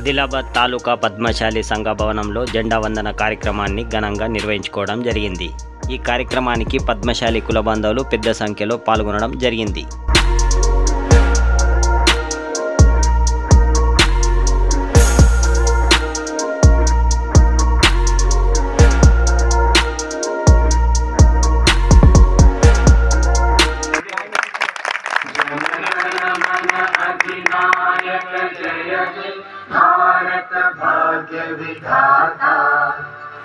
ఆదిలాబాద్ తాలూకా పద్మశాలి సంఘ భవనంలో జెండా వందన కార్యక్రమాన్ని ఘనంగా నిర్వహించుకోవడం జరిగింది. ఈ కార్యక్రమానికి పద్మశాలి కుల బాంధవులు పెద్ద సంఖ్యలో పాల్గొనడం జరిగింది. भारत भाग्य विधाता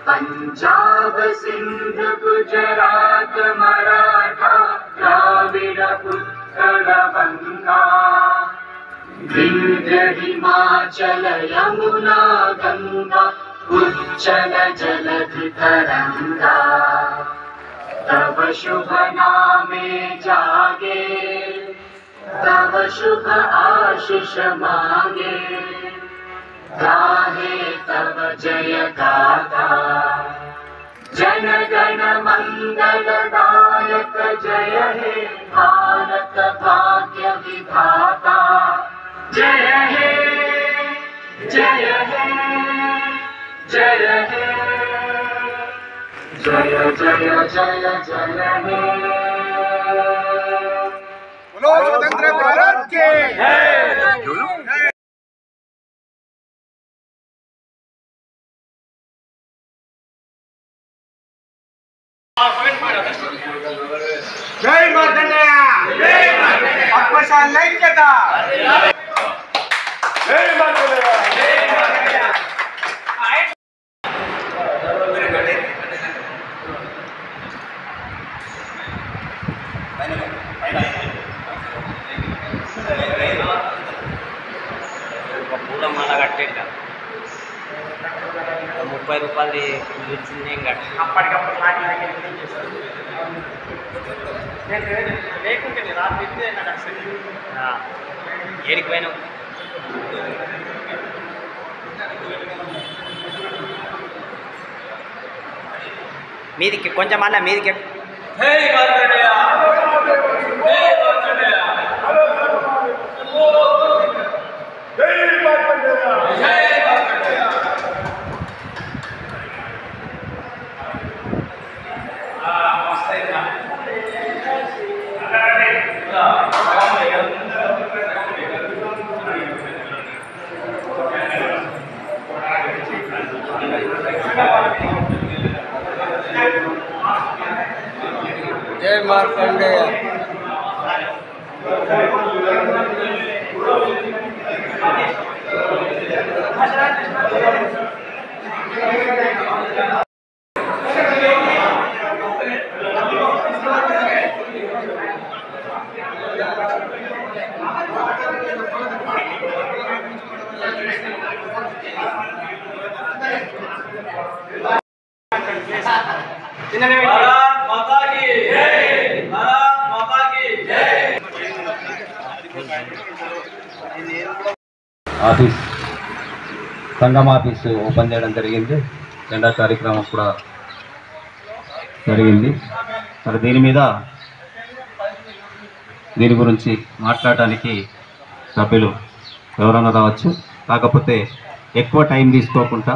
पंजाब सिंध गुजरात मराठा द्राविड़ उत्कल गंगा विंध्य हिमाचल यमुना गंगा उच्चल जलधि तरंगा तव शुभ नामे जागे तव शुभ आशीष मांगे गाहे तव जय गाथा जन गण मंगल दायक जय हे भारत भाग्य विधाता जय हे जय हे जय हे जय जय जय जय हे स्वतंत्र भारत के जय मार्कंडेय पद्मशाली ऐक्यता जय मार्कंडेय పూలమాల కట్టేట 30 రూపాయలు ఇచ్చింది ఏం కట్ట అప్పటికప్పుడు లేకుంటే రాత్రి ఏడికి పోయినా మీదికి కొంచెం అన్న మీదికి जय मार्कंडेय ఆఫీస్ సంఘం ఆఫీసు ఓపెన్ చేయడం జరిగింది. జెండా కార్యక్రమం కూడా జరిగింది. మరి దీని గురించి మాట్లాడడానికి సభ్యులు ఎవరైనా రావచ్చు. కాకపోతే ఎక్కువ టైం తీసుకోకుండా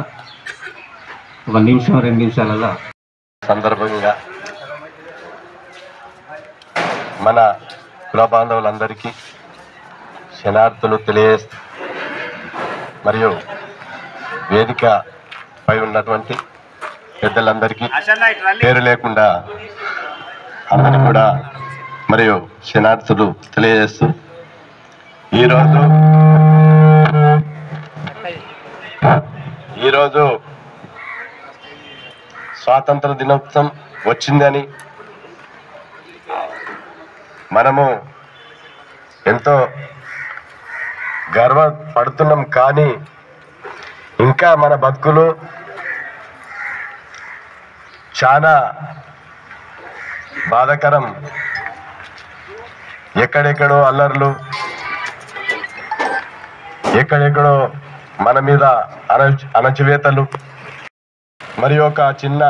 1 నిమిషం 2 నిమిషాలలో సందర్భంగా మన కుల బాంధవులందరికీ శనార్థులు తెలియజేస్తూ మరియు వేదికపై ఉన్నటువంటి పెద్దలందరికీ పేరు లేకుండా అందరికీ కూడా మరియు శనార్థులు తెలియజేస్తూ ఈరోజు స్వాతంత్ర దినోత్సవం వచ్చిందని మనము ఎంతో గర్వపడుతున్నాం. కానీ ఇంకా మన బతుకులు చాలా బాధాకరం. ఎక్కడెక్కడో అల్లర్లు, ఎక్కడెక్కడో మన మీద అణచివేతలు, మరి ఒక చిన్న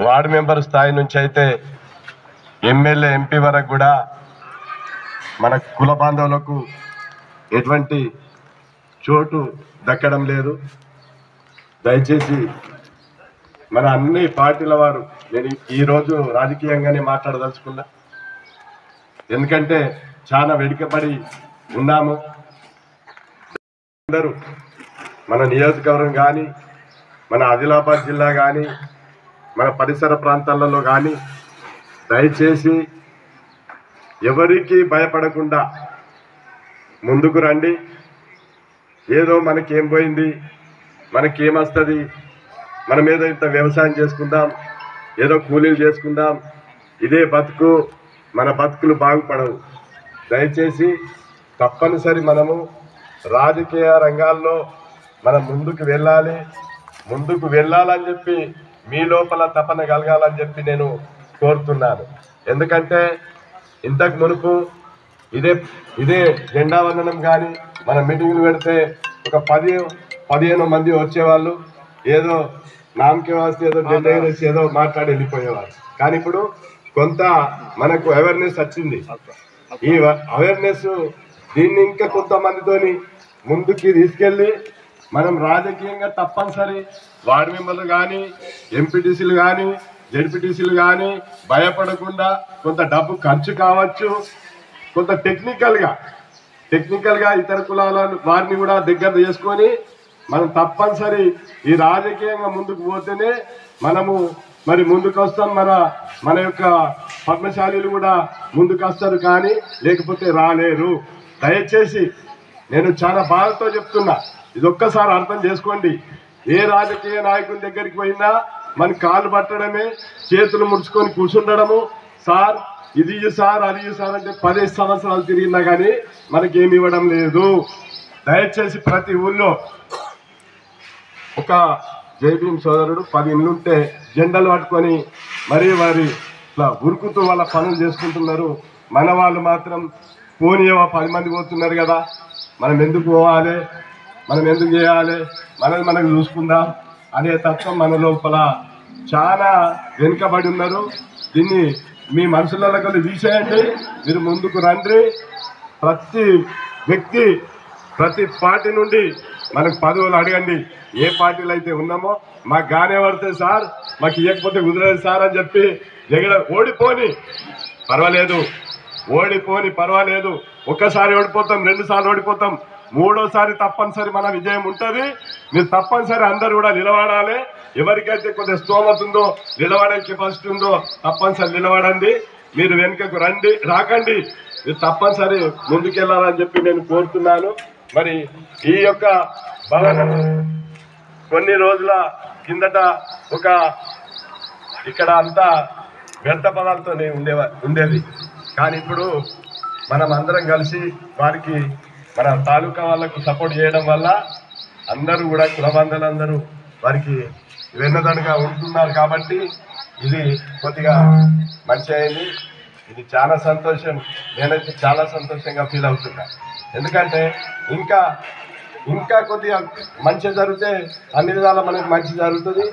వార్డు మెంబర్ స్థాయి నుంచి అయితే ఎమ్మెల్యే ఎంపీ వరకు కూడా మన కుల బాంధవులకు ఎటువంటి చోటు దక్కడం లేదు. దయచేసి మన అన్ని పార్టీల వారు, నేను ఈరోజు రాజకీయంగానే మాట్లాడదలుచుకున్నా, ఎందుకంటే చాలా వెనుకబడి ఉన్నాము. అందరూ మన నియోజకవర్గం కానీ, మన ఆదిలాబాద్ జిల్లా కానీ, మన పరిసర ప్రాంతాలలో కానీ దయచేసి ఎవరికి భయపడకుండా ముందుకు రండి. ఏదో మనకేం పోయింది, మనకేమొస్తుంది, మనం ఏదో ఇంత వ్యవసాయం చేసుకుందాం, ఏదో కూలీలు చేసుకుందాం, ఇదే బతుకు, మన బతుకులు బాగుపడవు. దయచేసి తప్పనిసరి మనము రాజకీయ రంగాల్లో మనం ముందుకు వెళ్ళాలని చెప్పి మీ లోపల తపన కలగాలని చెప్పి నేను కోరుతున్నాను. ఎందుకంటే ఇంతకు మునుపు ఇదే జెండా వందనం కానీ మన మీటింగ్లు పెడితే ఒక 10-15 మంది వచ్చేవాళ్ళు, ఏదో నామకే వస్తే ఏదో జెండా వేసి ఏదో మాట్లాడి వెళ్ళిపోయేవాళ్ళు. కానీ ఇప్పుడు కొంత మనకు అవేర్నెస్ వచ్చింది. ఈ అవేర్నెస్ దీన్ని ఇంకా కొంతమందితోని ముందుకి తీసుకెళ్ళి మనం రాజకీయంగా తప్పనిసరి వార్డు మెంబర్లు కానీ, ఎంపీటీసీలు కానీ, జెడ్పీటీసీలు కానీ భయపడకుండా కొంత డబ్బు ఖర్చు కావచ్చు, కొంత టెక్నికల్గా ఇతర కులాల వారిని కూడా దగ్గర చేసుకొని మనం తప్పనిసరి ఈ రాజకీయంగా ముందుకు పోతేనే మనము మరి ముందుకు వస్తాం. మన యొక్క పద్మశాలీలు కూడా ముందుకు వస్తారు, కానీ లేకపోతే రాలేరు. దయచేసి నేను చాలా బాధతో చెప్తున్నా, ఇది ఒక్కసారి అర్థం చేసుకోండి. ఏ రాజకీయ నాయకుని దగ్గరికి పోయినా మన కాళ్ళు పట్టడమే, చేతులు ముడుచుకొని కూర్చుండడము, సార్ ఇది సార్ అది సార్ అంటే 10 సంవత్సరాలు తిరిగినా కానీ మనకేమి ఇవ్వడం లేదు. దయచేసి ప్రతి ఊళ్ళో ఒక జైభీం సోదరుడు 10 ఇళ్ళుంటే జెండాలు పట్టుకొని మరీ వారి ఇట్లా ఉరుకుతూ వాళ్ళ పనులు చేసుకుంటున్నారు. మన వాళ్ళు మాత్రం పోనీయవా 10 మంది పోతున్నారు కదా, మనం ఎందుకు పోవాలి, మనం ఎందుకు చేయాలి, మనకు చూసుకుందాం అనే తత్వం మన లోపల చాలా వెనుకబడి ఉన్నారు. దీన్ని మీ మనసులలో కలిసి తీసేయండి, మీరు ముందుకు రండి. ప్రతి వ్యక్తి ప్రతి పార్టీ నుండి మనకు పదవులు అడగండి. ఏ పార్టీలు అయితే ఉన్నామో మాకు గానే పడితే సార్, మాకు ఇవ్వకపోతే కుదరదు సార్ అని చెప్పి ఓడిపోని పర్వాలేదు. ఒక్కసారి ఓడిపోతాం, 2 సార్లు ఓడిపోతాం, 3వసారి తప్పనిసరి మన విజయం ఉంటుంది. మీరు తప్పనిసరి అందరూ కూడా నిలబడాలి. ఎవరికైతే కొద్దిగా స్తోమత ఉందో, నిలబడే కెపాసిటీ ఉందో తప్పనిసరి నిలబడండి. మీరు వెనుకకు రాకండి, మీరు తప్పనిసరి ముందుకెళ్ళాలని చెప్పి నేను కోరుతున్నాను. మరి ఈ యొక్క భవనం కొన్ని రోజుల కిందట ఇక్కడ అంతా వ్యర్థ పదాలతోనే ఉండేది. కానీ ఇప్పుడు మనం అందరం కలిసి వారికి మన తాలూకా వాళ్ళకు సపోర్ట్ చేయడం వల్ల అందరూ కూడా కులబంధులందరూ వారికి వెన్నదనుగా ఉంటున్నారు. కాబట్టి ఇది కొద్దిగా మంచి అయింది. ఇది చాలా సంతోషం. నేనైతే చాలా సంతోషంగా ఫీల్ అవుతున్నా. ఎందుకంటే ఇంకా కొద్దిగా మంచి జరిగితే అన్ని విధాలా మనకు మంచి జరుగుతుంది.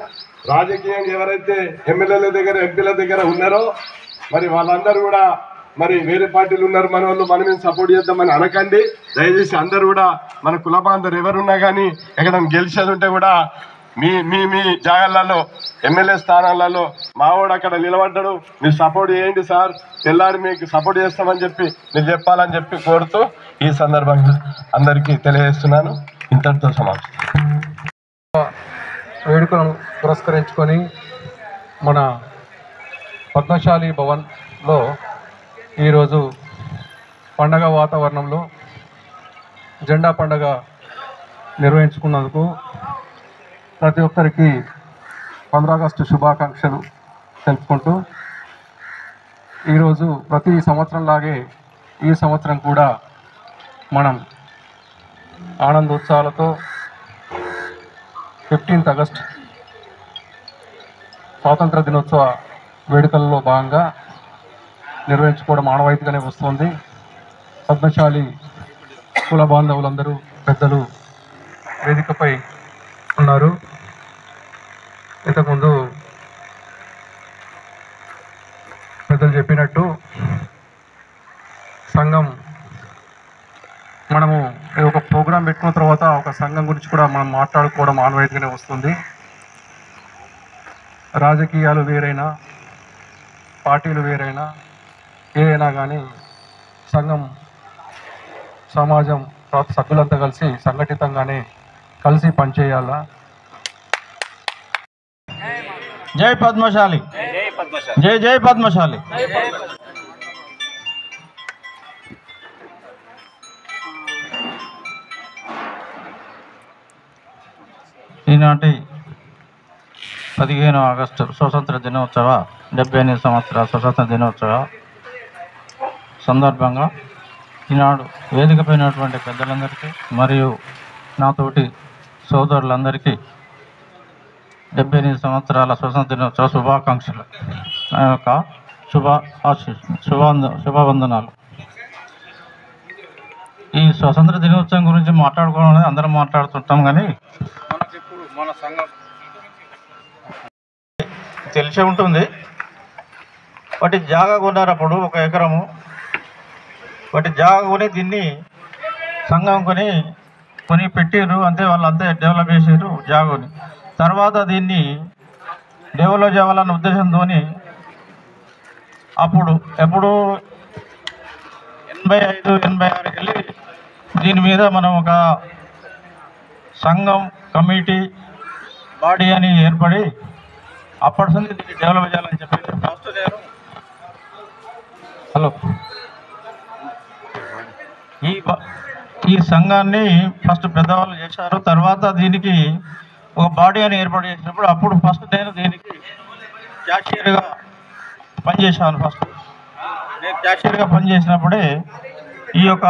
రాజకీయంగా ఎవరైతే ఎమ్మెల్యేల దగ్గర ఎంపీల దగ్గర ఉన్నారో మరి వాళ్ళందరూ కూడా మరి వేరే పార్టీలు ఉన్నారు, మన వాళ్ళు మనమేం సపోర్ట్ చేద్దామని అనకండి. దయచేసి అందరూ కూడా మన కుల బాంధవులు ఎవరున్నా కానీ ఎక్కడ గెలిచేది ఉంటే కూడా మీ జాగాలలో ఎమ్మెల్యే స్థానాలలో మావాడు అక్కడ నిలబడ్డాడు, మీరు సపోర్ట్ చేయండి సార్, తెల్లారి మీకు సపోర్ట్ చేస్తామని చెప్పి మీరు చెప్పాలని చెప్పి కోరుతూ ఈ సందర్భంగా అందరికీ తెలియజేస్తున్నాను. ఇంతటితో సమాప్తం. వేడుకలను పురస్కరించుకొని మన పద్మశాలి భవన్లో ఈరోజు పండగ వాతావరణంలో జెండా పండగ నిర్వహించుకున్నందుకు ప్రతి ఒక్కరికి 15 ఆగస్టు శుభాకాంక్షలు తెలుపుకుంటూ ఈరోజు ప్రతి సంవత్సరంలాగే ఈ సంవత్సరం కూడా మనం ఆనందోత్సాహాలతో 15th ఆగస్ట్ స్వాతంత్ర దినోత్సవ వేడుకల్లో భాగంగా నిర్వహించుకోవడం ఆనవాయితీగానే వస్తుంది. పద్మశాలి కుల బాంధవులందరూ పెద్దలు వేదికపై ఉన్నారు. ఇంతకుముందు పెద్దలు చెప్పినట్టు సంఘం మనము ఒక ప్రోగ్రాం ప్రోగ్రాం పెట్టుకున్న తర్వాత ఒక సంఘం గురించి కూడా మనం మాట్లాడుకోవడం ఆనవాయితీగానే వస్తుంది. రాజకీయాలు వేరైనా, పార్టీలు వేరైనా, ఏదైనా కానీ సంఘం, సమాజం, తర్వాత సభ్యులంతా కలిసి సంఘటితంగానే కలిసి పనిచేయాలా. జై పద్మశాలి, జై జై పద్మశాలి. ఈనాటి 15 ఆగస్టు స్వతంత్ర దినోత్సవ 78 సంవత్సరాల స్వతంత్ర దినోత్సవ సందర్భంగా ఈనాడు వేదికపైనటువంటి పెద్దలందరికీ మరియు నాతోటి సోదరులందరికీ 78 సంవత్సరాల స్వతంత్ర దినోత్సవ శుభాకాంక్షలు, నా యొక్క శుభవందనాలు. ఈ స్వతంత్ర దినోత్సవం గురించి మాట్లాడుకోవడం అనేది అందరం మాట్లాడుతుంటాం, కానీ మనకి ఇప్పుడు మన సంఘం తెలిసే ఉంటుంది. వాటి జాగా కొన్నారు అప్పుడు 1 ఎకరము, వాటి జాగా కొని దీన్ని సంఘం కొని పెట్టారు. అంతే, వాళ్ళంతా డెవలప్ చేసారు జాగాని. తర్వాత దీన్ని డెవలప్ చేయాలన్న ఉద్దేశంతో ఎప్పుడు 85-86 వెళ్ళి దీని మీద మనం ఒక సంఘం, కమిటీ, బాడీ అని ఏర్పడి అప్పటి నుంచి దీన్ని డెవలప్ చేయాలని చెప్పి ఫస్ట్ నేను ఈ సంఘాన్ని ఫస్ట్ పెద్దవాళ్ళు చేశారు. తర్వాత దీనికి ఒక బాడీ అని ఏర్పాటు చేసినప్పుడు అప్పుడు ఫస్ట్ నేను దీనికి క్యాషియర్గా పనిచేశాను. ఫస్ట్ నేను క్యాషియర్గా పనిచేసినప్పుడే ఈ యొక్క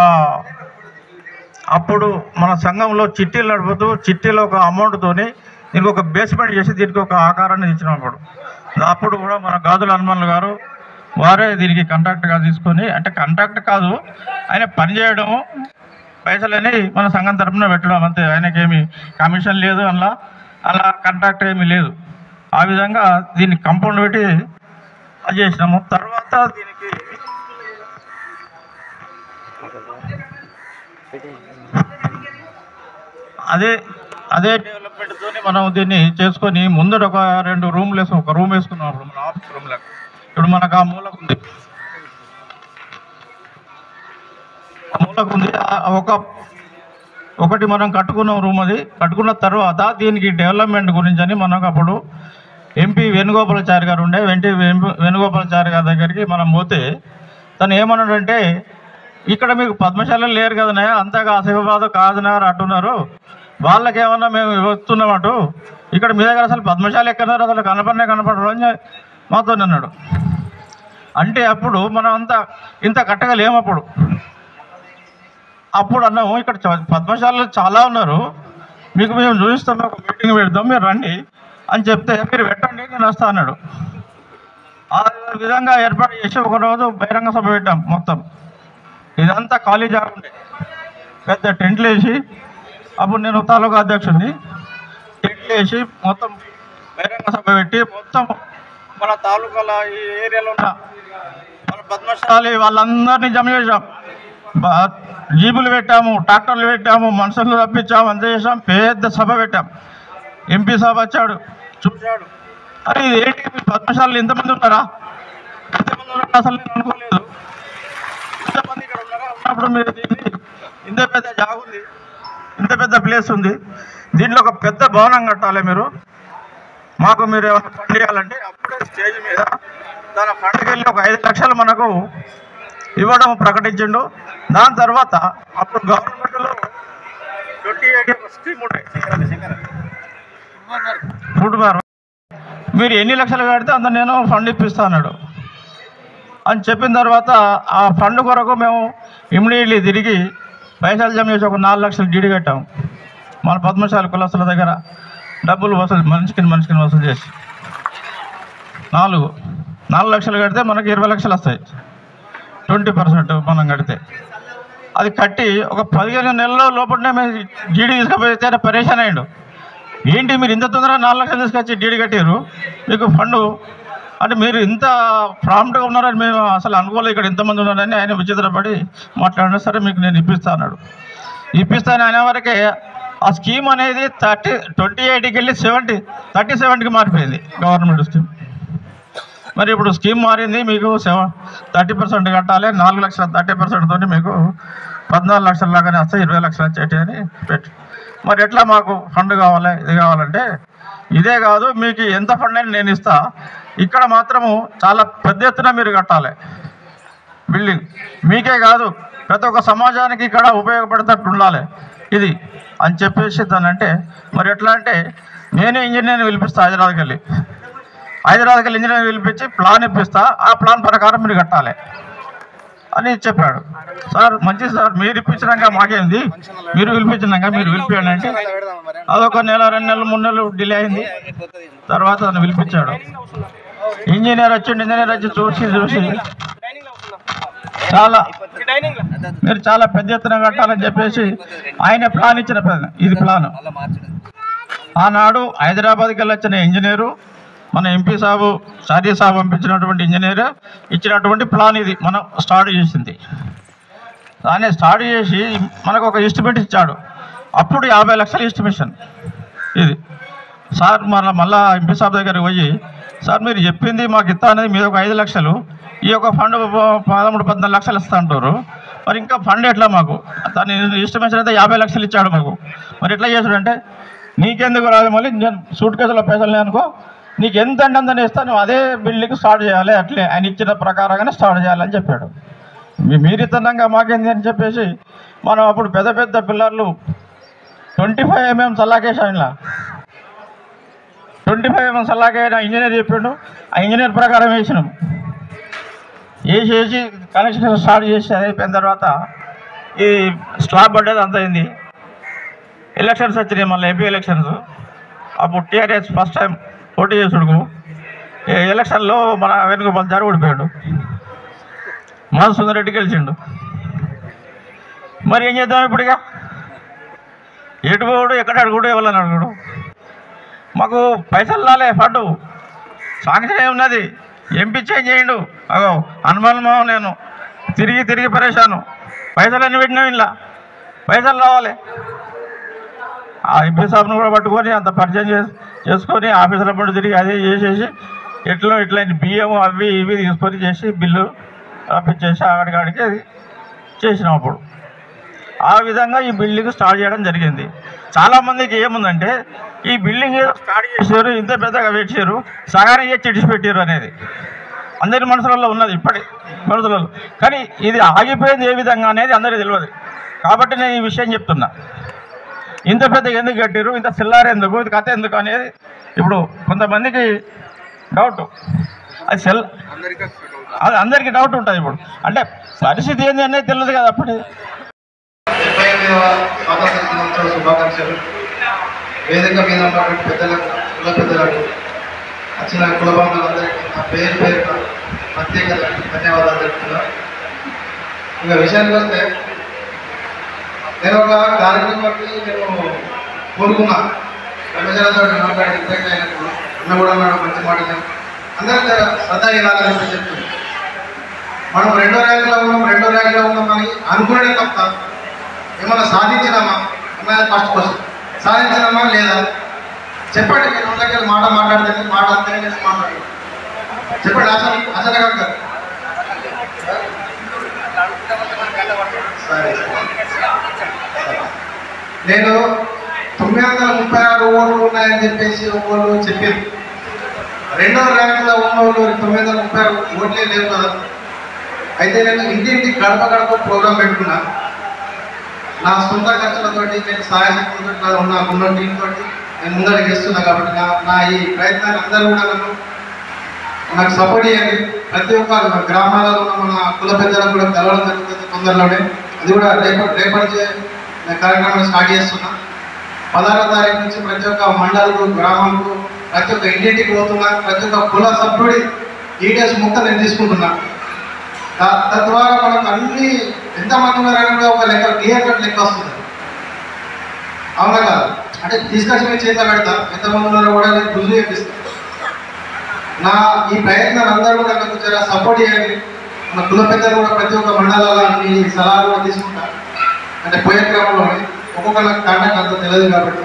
అప్పుడు మన సంఘంలో చిట్టీలు నడుపుతూ చిట్టీలో ఒక అమౌంట్తోని దీనికి ఒక బేస్మెంట్ చేసి దీనికి ఒక ఆకారాన్ని ఇచ్చినప్పుడు అప్పుడు కూడా మన గాజుల హనుమాన్లు గారు వారే దీనికి కాంట్రాక్ట్గా తీసుకొని, అంటే కాంట్రాక్ట్ కాదు, ఆయన పనిచేయడము, పైసలని మన సంఘం తరఫున పెట్టడం అంతే. ఆయనకేమి కమిషన్ లేదు, అలా కాంట్రాక్ట్ ఏమీ లేదు. ఆ విధంగా దీన్ని కంపౌండ్ పెట్టి అది చేసినాము. తర్వాత దీనికి అదే డెవలప్మెంట్తో మనం దీన్ని చేసుకొని ముందట ఒక 2 రూమ్లు ఒక రూమ్ వేసుకున్నాం. అప్పుడు మన ఆఫీస్ రూమ్ లాగా ఇప్పుడు మనకు ఆ మూలకు ఉంది, ఒకటి మనం కట్టుకున్నాం రూమ్. అది కట్టుకున్న తర్వాత దీనికి డెవలప్మెంట్ గురించి అని మనకు అప్పుడు ఎంపీ వేణుగోపాలాచారి గారు ఉండే, వేణుగోపాలాచారి గారి దగ్గరికి మనం పోతే తను ఏమన్నాడంటే, ఇక్కడ మీకు పద్మశాలలు లేరు కదనే, అంతగా ఆసిఫాబాద్ కాదునారు అంటున్నారు, వాళ్ళకేమన్నా మేము వస్తున్నామటు, ఇక్కడ మీ దగ్గర అసలు పద్మశాలి ఎక్కడన్నారు, అసలు కనపడరు అని మాతో అన్నాడు. అంటే అప్పుడు మనం ఇంత కట్టగలేము. అప్పుడు అన్నాము, ఇక్కడ పద్మశాలలు చాలా ఉన్నారు, మీకు మేము చూపిస్తాం, ఒక మీటింగ్ పెడతాం, మీరు రండి అని చెప్తే మీరు పెట్టండి నేను వస్తా అన్నాడు. ఆ విధంగా ఏర్పాటు చేసి ఒకరోజు బహిరంగ సభ పెట్టాం. మొత్తం ఇదంతా ఖాళీ జాగా ఉండే, పెద్ద టెంట్లు వేసి, అప్పుడు నేను తాలూకా అధ్యక్షుడిని, టెంట్లు వేసి మొత్తం బహిరంగ సభ పెట్టి మొత్తం మన తాలూకాల ఈ ఏరియాలో ఉన్న మన పద్మశాలి వాళ్ళందరినీ జమ చేసాం. జీబులు పెట్టాము, ట్రాక్టర్లు పెట్టాము, మనుషులు తప్పించాము, అంత చేసాం. పెద్ద సభ పెట్టాం. ఎంపీ సభ వచ్చాడు, చూశాడు. అరే ఇది ఏంటి పద్మశాలలు ఇంతమంది ఉన్నారా, ఇంతమంది ఉన్నారా, అసలు నేను అనుకోలేదు, ఇంతమంది ఇక్కడ ఉన్నారా, ఉన్నప్పుడు మీరు దీన్ని ఇంత పెద్ద జాగా ఉంది, ఇంత పెద్ద ప్లేస్ ఉంది, దీంట్లో ఒక పెద్ద భవనం కట్టాలి, మాకు మీరు ఏమైనా ఫండ్ చేయాలంటే అప్పుడే స్టేజ్ మీద తన ఫండ్కి వెళ్ళి ఒక 5 లక్షలు మనకు ఇవ్వడం ప్రకటించిండు. దాని తర్వాత అప్పుడు గవర్నమెంట్లో 28 స్కీమ్ ఉంటాయి, మీరు ఎన్ని లక్షలు కడితే అంత నేను ఫండ్ ఇప్పిస్తా అన్నాడు. అని చెప్పిన తర్వాత ఆ ఫండ్ కొరకు మేము ఇమ్మీడియట్లీ తిరిగి పైసలు జమ చేసి ఒక 4 లక్షలు డీడీ కట్టాము. మన పద్మశాలి కులస్తుల దగ్గర డబ్బులు మనిషికి వసూలు చేసి 4 లక్షలు కడితే మనకి 20 లక్షలు వస్తాయి, 20% మనం కడితే. అది కట్టి ఒక 15 నెలల లోపలనే మేము డీడీ తీసుకుపోతే పరేషాన్ అయ్యాడు. ఏంటి మీరు ఇంత తొందరగా 4 లక్షలు తీసుకొచ్చి డీడీ కట్టారు, మీకు ఫండ్ అంటే మీరు ఇంత ప్రాంప్ట్గా ఉన్నారని మేము అసలు అనుకోలేదు, ఇక్కడ ఇంతమంది ఉన్నారని ఆయన విచిత్రపడి మాట్లాడినా సరే మీకు నేను ఇప్పిస్తా అన్నాడు. ఇప్పిస్తాను అనే వరకే ఆ స్కీమ్ అనేది 28కి వెళ్ళి 37కి మారిపోయింది గవర్నమెంట్ స్కీమ్. మరి ఇప్పుడు స్కీమ్ మారింది, మీకు 30% కట్టాలి, 4 లక్షల 30% తోటి మీకు 14 లక్షల లాగానే వస్తాయి, 20 లక్షలు వచ్చేటి అని పెట్టి. మరి ఎట్లా మాకు ఫండ్ కావాలి, ఇది కావాలంటే ఇదే కాదు, మీకు ఎంత ఫండ్ అయినా నేను ఇస్తా, ఇక్కడ మాత్రము చాలా పెద్ద ఎత్తున మీరు కట్టాలి బిల్డింగ్, మీకే కాదు ప్రతి ఒక్క సమాజానికి ఇక్కడ ఉపయోగపడేటట్టు ఉండాలి ఇది అని చెప్పేసి దానంటే, మరి ఎట్లా అంటే నేనే ఇంజనీర్ని పిలిపిస్తా, హైదరాబాద్కి వెళ్ళి ఇంజనీర్ పిలిపించి ప్లాన్ ఇప్పిస్తా, ఆ ప్లాన్ ప్రకారం మీరు కట్టాలి అని చెప్పాడు. సార్ మంచిది సార్, మీరు ఇప్పించినాక మాకేంది, మీరు పిలిపించినాక మీరు పిలిపియండి అంటే అదొక నెల 2 నెలలు 3 నెలలు డిలే అయింది. తర్వాత తను పిలిపించాడు, ఇంజనీర్ వచ్చి చూసి మీరు చాలా పెద్ద ఎత్తున కట్టాలని చెప్పేసి ఆయన ప్లాన్ ఇచ్చిన ఇది ప్లాన్. ఆనాడు హైదరాబాద్కి వెళ్ళొచ్చిన ఇంజనీరు, మన ఎంపీ సాబు షాదీ సాబు పంపించినటువంటి ఇంజనీర్ ఇచ్చినటువంటి ప్లాన్ ఇది మనం స్టార్ట్ చేసింది. దాన్ని స్టార్ట్ చేసి మనకు ఒక ఎస్టిమేట్ ఇచ్చాడు, అప్పుడు 50 లక్షల ఎస్టిమేషన్ ఇది. సార్ మళ్ళా ఎంపీ సాబ్ దగ్గరికి పోయి, సార్ మీరు చెప్పింది మాకు ఇస్తా అనేది మీరు ఒక 5 లక్షలు, ఈ యొక్క ఫండ్ 13-14 లక్షలు ఇస్తా అంటారు, మరి ఇంకా ఫండ్ ఎట్లా మాకు, దాని ఎస్టిమేషన్ అయితే 50 లక్షలు ఇచ్చాడు మాకు, మరి ఎట్లా చేసాడంటే నీకెందుకు రాదు, మళ్ళీ నేను సూట్ కేసులో పైసలు అనుకో, నీకు ఎంత అంటే అంత ఇస్తాను, అదే బిల్డింగ్ స్టార్ట్ చేయాలి, అట్లే ఆయన ఇచ్చిన ప్రకారంగానే స్టార్ట్ చేయాలని చెప్పాడు. మీరు ఇతనంగా మాకేంది అని చెప్పేసి మనం అప్పుడు పెద్ద పిల్లర్లు 25 mm సల్లాకేసాం, ఇలా 25 mm సల్లాకైనా ఇంజనీర్ చెప్పిండు, ఆ ఇంజనీర్ ప్రకారం వేసినాం, వేసేసి కనెక్షన్ స్టార్ట్ చేసి అయిపోయిన తర్వాత ఈ స్లాబ్ పడ్డది అంత అయింది. ఎలక్షన్స్ వచ్చినాయి, మళ్ళీ ఎంపీ ఎలక్షన్స్. అప్పుడు టీఆర్ఎస్ ఫస్ట్ టైం పోటీ చేసుడుకు ఎలక్షన్లో మన వేణుగోపాల్ చారి ఓడిపోయాడు, మధుసూదన్ రెడ్డి గెలిచిండు. మరి ఏం చేద్దాం ఇప్పుడు, ఇక ఎటు పోడు, ఎక్కడ అడుగుడు, ఎవరని అడుగుడు, మాకు పైసలు రాలే, ఫండ్ శాంక్షన్ ఏమున్నది, ఎంపీ చేంజ్ చేయండు, అగో హనుమాన్ నేను తిరిగి పరేశాను, పైసలన్నీ పెట్టినాం, ఇలా పైసలు రావాలి. ఆ ఎంపీ సాబ్ను కూడా పట్టుకొని అంత పరిచయం చేసుకొని ఆఫీసుల పట్టు తిరిగి అదే చేసేసి ఇట్లా బియ్యం అవి ఇవి తీసుకొని చేసి బిల్లు పంపించేసి ఆడికాడికి అది చేసినాం. అప్పుడు ఆ విధంగా ఈ బిల్డింగ్ స్టార్ట్ చేయడం జరిగింది. చాలామందికి ఏముందంటే ఈ బిల్డింగ్ ఏదో స్టార్ట్ చేశారు, ఇంత పెద్దగా పెట్టారు, సగానికి చేసి ఇడిచిపెట్టారు అనేది అందరి మనసులలో ఉన్నది, ఇప్పటి మనసులలో. కానీ ఇది ఆగిపోయింది ఏ విధంగా అనేది అందరికీ తెలియదు. కాబట్టి నేను ఈ విషయం చెప్తున్నా, ఇంత పెద్దగా ఎందుకు కట్టారు, ఇంత సిల్లారు ఎందుకు, ఇది కథ ఎందుకు అనేది ఇప్పుడు కొంతమందికి డౌట్. అది అందరికీ డౌట్ ఉంటుంది. ఇప్పుడు అంటే పరిస్థితి ఏంది అనేది తెలియదు కదా. అప్పుడే 75వ స్వాతంత్ర దినోత్సవ శుభాకాంక్షలు. వేదిక మీద ఉన్నటువంటి పెద్దలకు, కుల పెద్దలకు, వచ్చిన కుల బంధువులందరికీ నా పేరు ప్రత్యేక ధన్యవాదాలు తెలుపుతున్నా. ఇంకా విషయానికి వస్తే, నేను ఒక కార్యక్రమానికి కోరుకున్నా, ప్రజలతో మాట్లాడి ఇంపాక్ట్ అయినప్పుడు అన్న కూడా మనం మంచి మాట అందరూ శ్రద్ధ ఇవ్వాలని చెప్తుంది. మనం రెండో ర్యాంకులో ఉన్నామని అనుకునే తప్ప ఏమన్నా సాధించినామా అన్నది ఫస్ట్ క్వశ్చన్. సాధించినామా లేదా చెప్పండి. మీరు దగ్గర మాట్లాడితే మాట అంతే మాట్లాడండి, చెప్పండి. అసలు గారు సరే, నేను 936 ఓట్లు ఉన్నాయని చెప్పేసి ఒకళ్ళు చెప్పారు. రెండో ర్యాంకులో ఉన్న వాళ్ళు 936 ఓట్లే లేవు కదా. అయితే నేను ఇంటింటి గడప ప్రోగ్రాం పెట్టుకున్నా. నా సొంత ఖర్చులతోటి, నేను సహాయ శక్తులతో ఉన్న టీంతో నేను ముందరికి వేస్తున్నా. కాబట్టి నా ఈ ప్రయత్నాన్ని అందరూ కూడా నాకు సపోర్ట్ చేయండి. ప్రతి ఒక్క గ్రామాలలో ఉన్న మన కుల పెద్దలకు కూడా తెలవడం జరుగుతుంది తొందరలోనే. అది కూడా రేపటి కార్యక్రమాన్ని స్టార్ట్ చేస్తున్నా. 16వ తారీఖు నుంచి ప్రతి ఒక్క మండలకు, గ్రామాలకు, ప్రతి ఒక్క ఇంటింటికి పోతున్నా. ప్రతి ఒక్క కుల సభ్యుడి డీటెయిల్స్ మొత్తం నేను తీసుకుంటున్నా. తద్వారా మనకు అన్ని ఎంతమంది ఉన్నారని ఒక లెక్క, క్లియర్ కట్ లెక్క వస్తుంది. అవునా కాదు? అంటే తీసుకొచ్చి మేము చేత పెడతా, ఎంతమంది ఉన్నారో కూడా నేను రుజువు చేపిస్తాను. నా ఈ ప్రయత్నాలు అందరూ కూడా నాకు చాలా సపోర్ట్ చేయండి. మన కుల పెద్దలు కూడా ప్రతి ఒక్క మండలాల్లో ఈ సలహాలు కూడా తీసుకుంటా. అంటే పోయే క్రమంలోనే ఒక్కొక్కళ్ళ కాంటాక్ట్ అంత తెలియదు కాబట్టి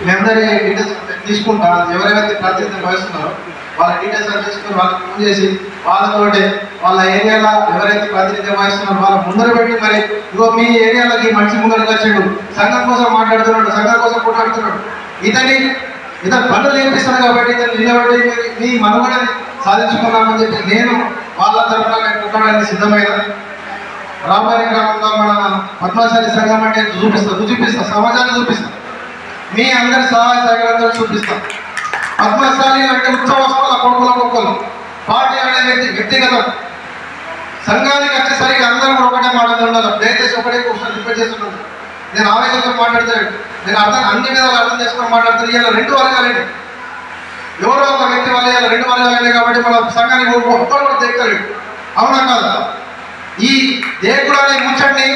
మీ అందరి డీటెయిల్స్ తీసుకుంటా. ఎవరైతే ప్రాతినిధ్యం వహిస్తున్నారో వాళ్ళ డీటెయిల్స్ అని తీసుకుని వాళ్ళకి ఫోన్ చేసి వాళ్ళతోటి వాళ్ళ ఏరియాలో ఎవరైతే ప్రాతినిధ్యం వహిస్తున్నారో వాళ్ళ ముందర పెట్టి మరి ఇగో మీ ఏరియాలోకి మనిషి ముందరకు వచ్చాడు, సంఘం కోసం మాట్లాడుతున్నాడు, సంఘం కోసం కొట్లాడుతున్నాడు, ఇతను పనులు నేర్పిస్తాను కాబట్టి ఇతను నిలబడి మీ మనుగడని సాధించుకున్నామని చెప్పి నేను వాళ్ళ తరఫున నేను కొట్టడానికి సిద్ధమైన రాబోయే క్రమంలో మన పద్మశాలి సంఘం అంటే చూపిస్తా సమాజాన్ని చూపిస్తా, మీ అందరి సహాయ సహకారాలు చూపిస్తాం. పద్మశాలి అంటే ఉత్సవాల కొడుకులు పార్టీ అనేది వ్యక్తిగతం. సంఘానికి వచ్చేసరికి అందరూ కూడా ఒకటే మాట్లాడుతున్నారు, దయచేసి ఒకటే క్వశ్చన్ రిపీట్ చేస్తున్నారు. నేను ఆవేశంతో మాట్లాడతాను, నేను అన్ని విధాలు అర్థం చేసుకొని మాట్లాడుతాను. ఇలా 2 వర్గాలండి, ఎవరో ఒక వ్యక్తి వల్ల ఇలా 2 వర్గాలండి కాబట్టి మన సంఘానికి ఒక్కరు కూడా దేక్కలేడు. అవునా కాదా? ఈ దేకుడాన్ని ముచ్చండి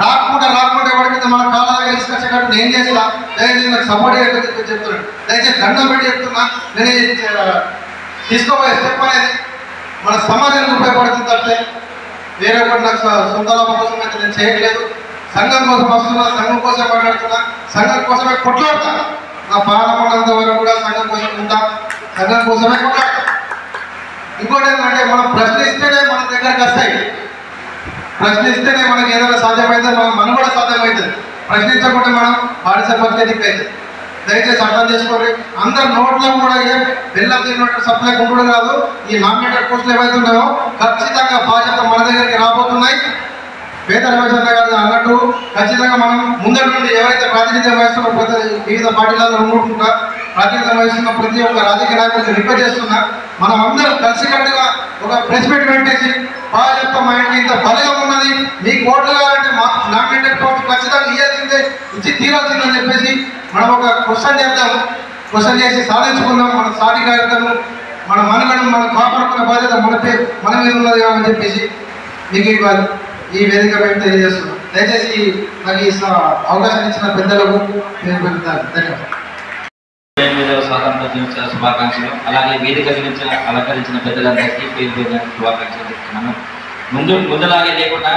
రాకుండా ఎవరికి మన కాలాగా తీసుకొచ్చేటట్టు నేను చేస్తా, దయచేసి నాకు సపోర్ట్ చెప్తున్నాను. దయచేసి దండం పెట్టి చెప్తున్నా, నేను తీసుకోబోయే స్టెప్ అనేది మన సమాజానికి ఉపయోగపడుతుంది తప్పితే వేరే ఒకటి నాకు సొంత లాభం కోసం అయితే నేను చేయట్లేదు. సంఘం కోసం వస్తున్నా, సంఘం కోసం మాట్లాడుతున్నా, సంఘం కోసమే కొట్లాడతా. నా ప్రాణం ఉన్నంత వరకు కూడా సంఘం కోసం ఉంటా, సంఘం కోసమే కొట్లాడతా. ఇంకోటి ఏంటంటే మనం ప్రశ్నిస్తేనే మన దగ్గరకు వస్తాయి, ప్రశ్నిస్తేనే మనకి ఏదైనా సాధ్యమవుతుంది, మనం కూడా సాధ్యమవుతుంది. ప్రశ్నించకుండా మనం బానిస పరిస్థితి అవుతుంది. దయచేసి అర్థం చేసుకోండి. అందరు నోట్లో కూడా ఏం బెల్లం తిన్నట్టు సప్లై ఉండడం కాదు. ఈ నామినేటెడ్ పోస్టులు ఏవైతున్నాయో ఖచ్చితంగా బాధ్యత మన దగ్గరికి రాబోతున్నాయి. పేద రమేశ్వర గారు అన్నట్టు ఖచ్చితంగా మనం ముందటి నుండి ఎవరైతే ప్రాతినిధ్యం వహిస్తున్న వివిధ పార్టీలలో ఉండుకుంటా ప్రాతినిధ్యం వహిస్తున్న ప్రతి ఒక్క రాజకీయ నాయకులకు రిక్వెస్ట్ చేస్తున్నా, మనం అందరూ కలిసికట్టుగా ఒక ప్రెస్ మీట్ పెట్టేసి బాగా చెప్తాం, మా ఇంటికి ఇంత బలంగా ఉన్నది, మీకు ఓట్లు కావాలంటే మా నామినేటెడ్ పోస్ట్ ఖచ్చితంగా ఇవ్వాల్సిందే, ఇచ్చి తీరాల్సిందని చెప్పేసి మనం ఒక క్వశ్చన్ చేద్దాము. క్వశ్చన్ చేసి సాధించుకుందాం. మన సాటి కార్యక్రమం మన మనుగడను మనం కాపాడుకునే బాధ్యత మన మీద ఉన్నది అని చెప్పేసి మీకు ఈ వేదిక మేము తెలియజేస్తున్నాం. దయచేసి నాకు ఈ అవకాశం ఇచ్చిన పెద్దలకు ధన్యవాదాలు. స్వాతంత్ర దినోత్సవ శుభాకాంక్షలు. అలాగే వేదిక గురించి అలంకరించిన పెద్దలందరికీ పేరు శుభాకాంక్షలు చెప్తున్నాను. ముందులాగే లేకుండా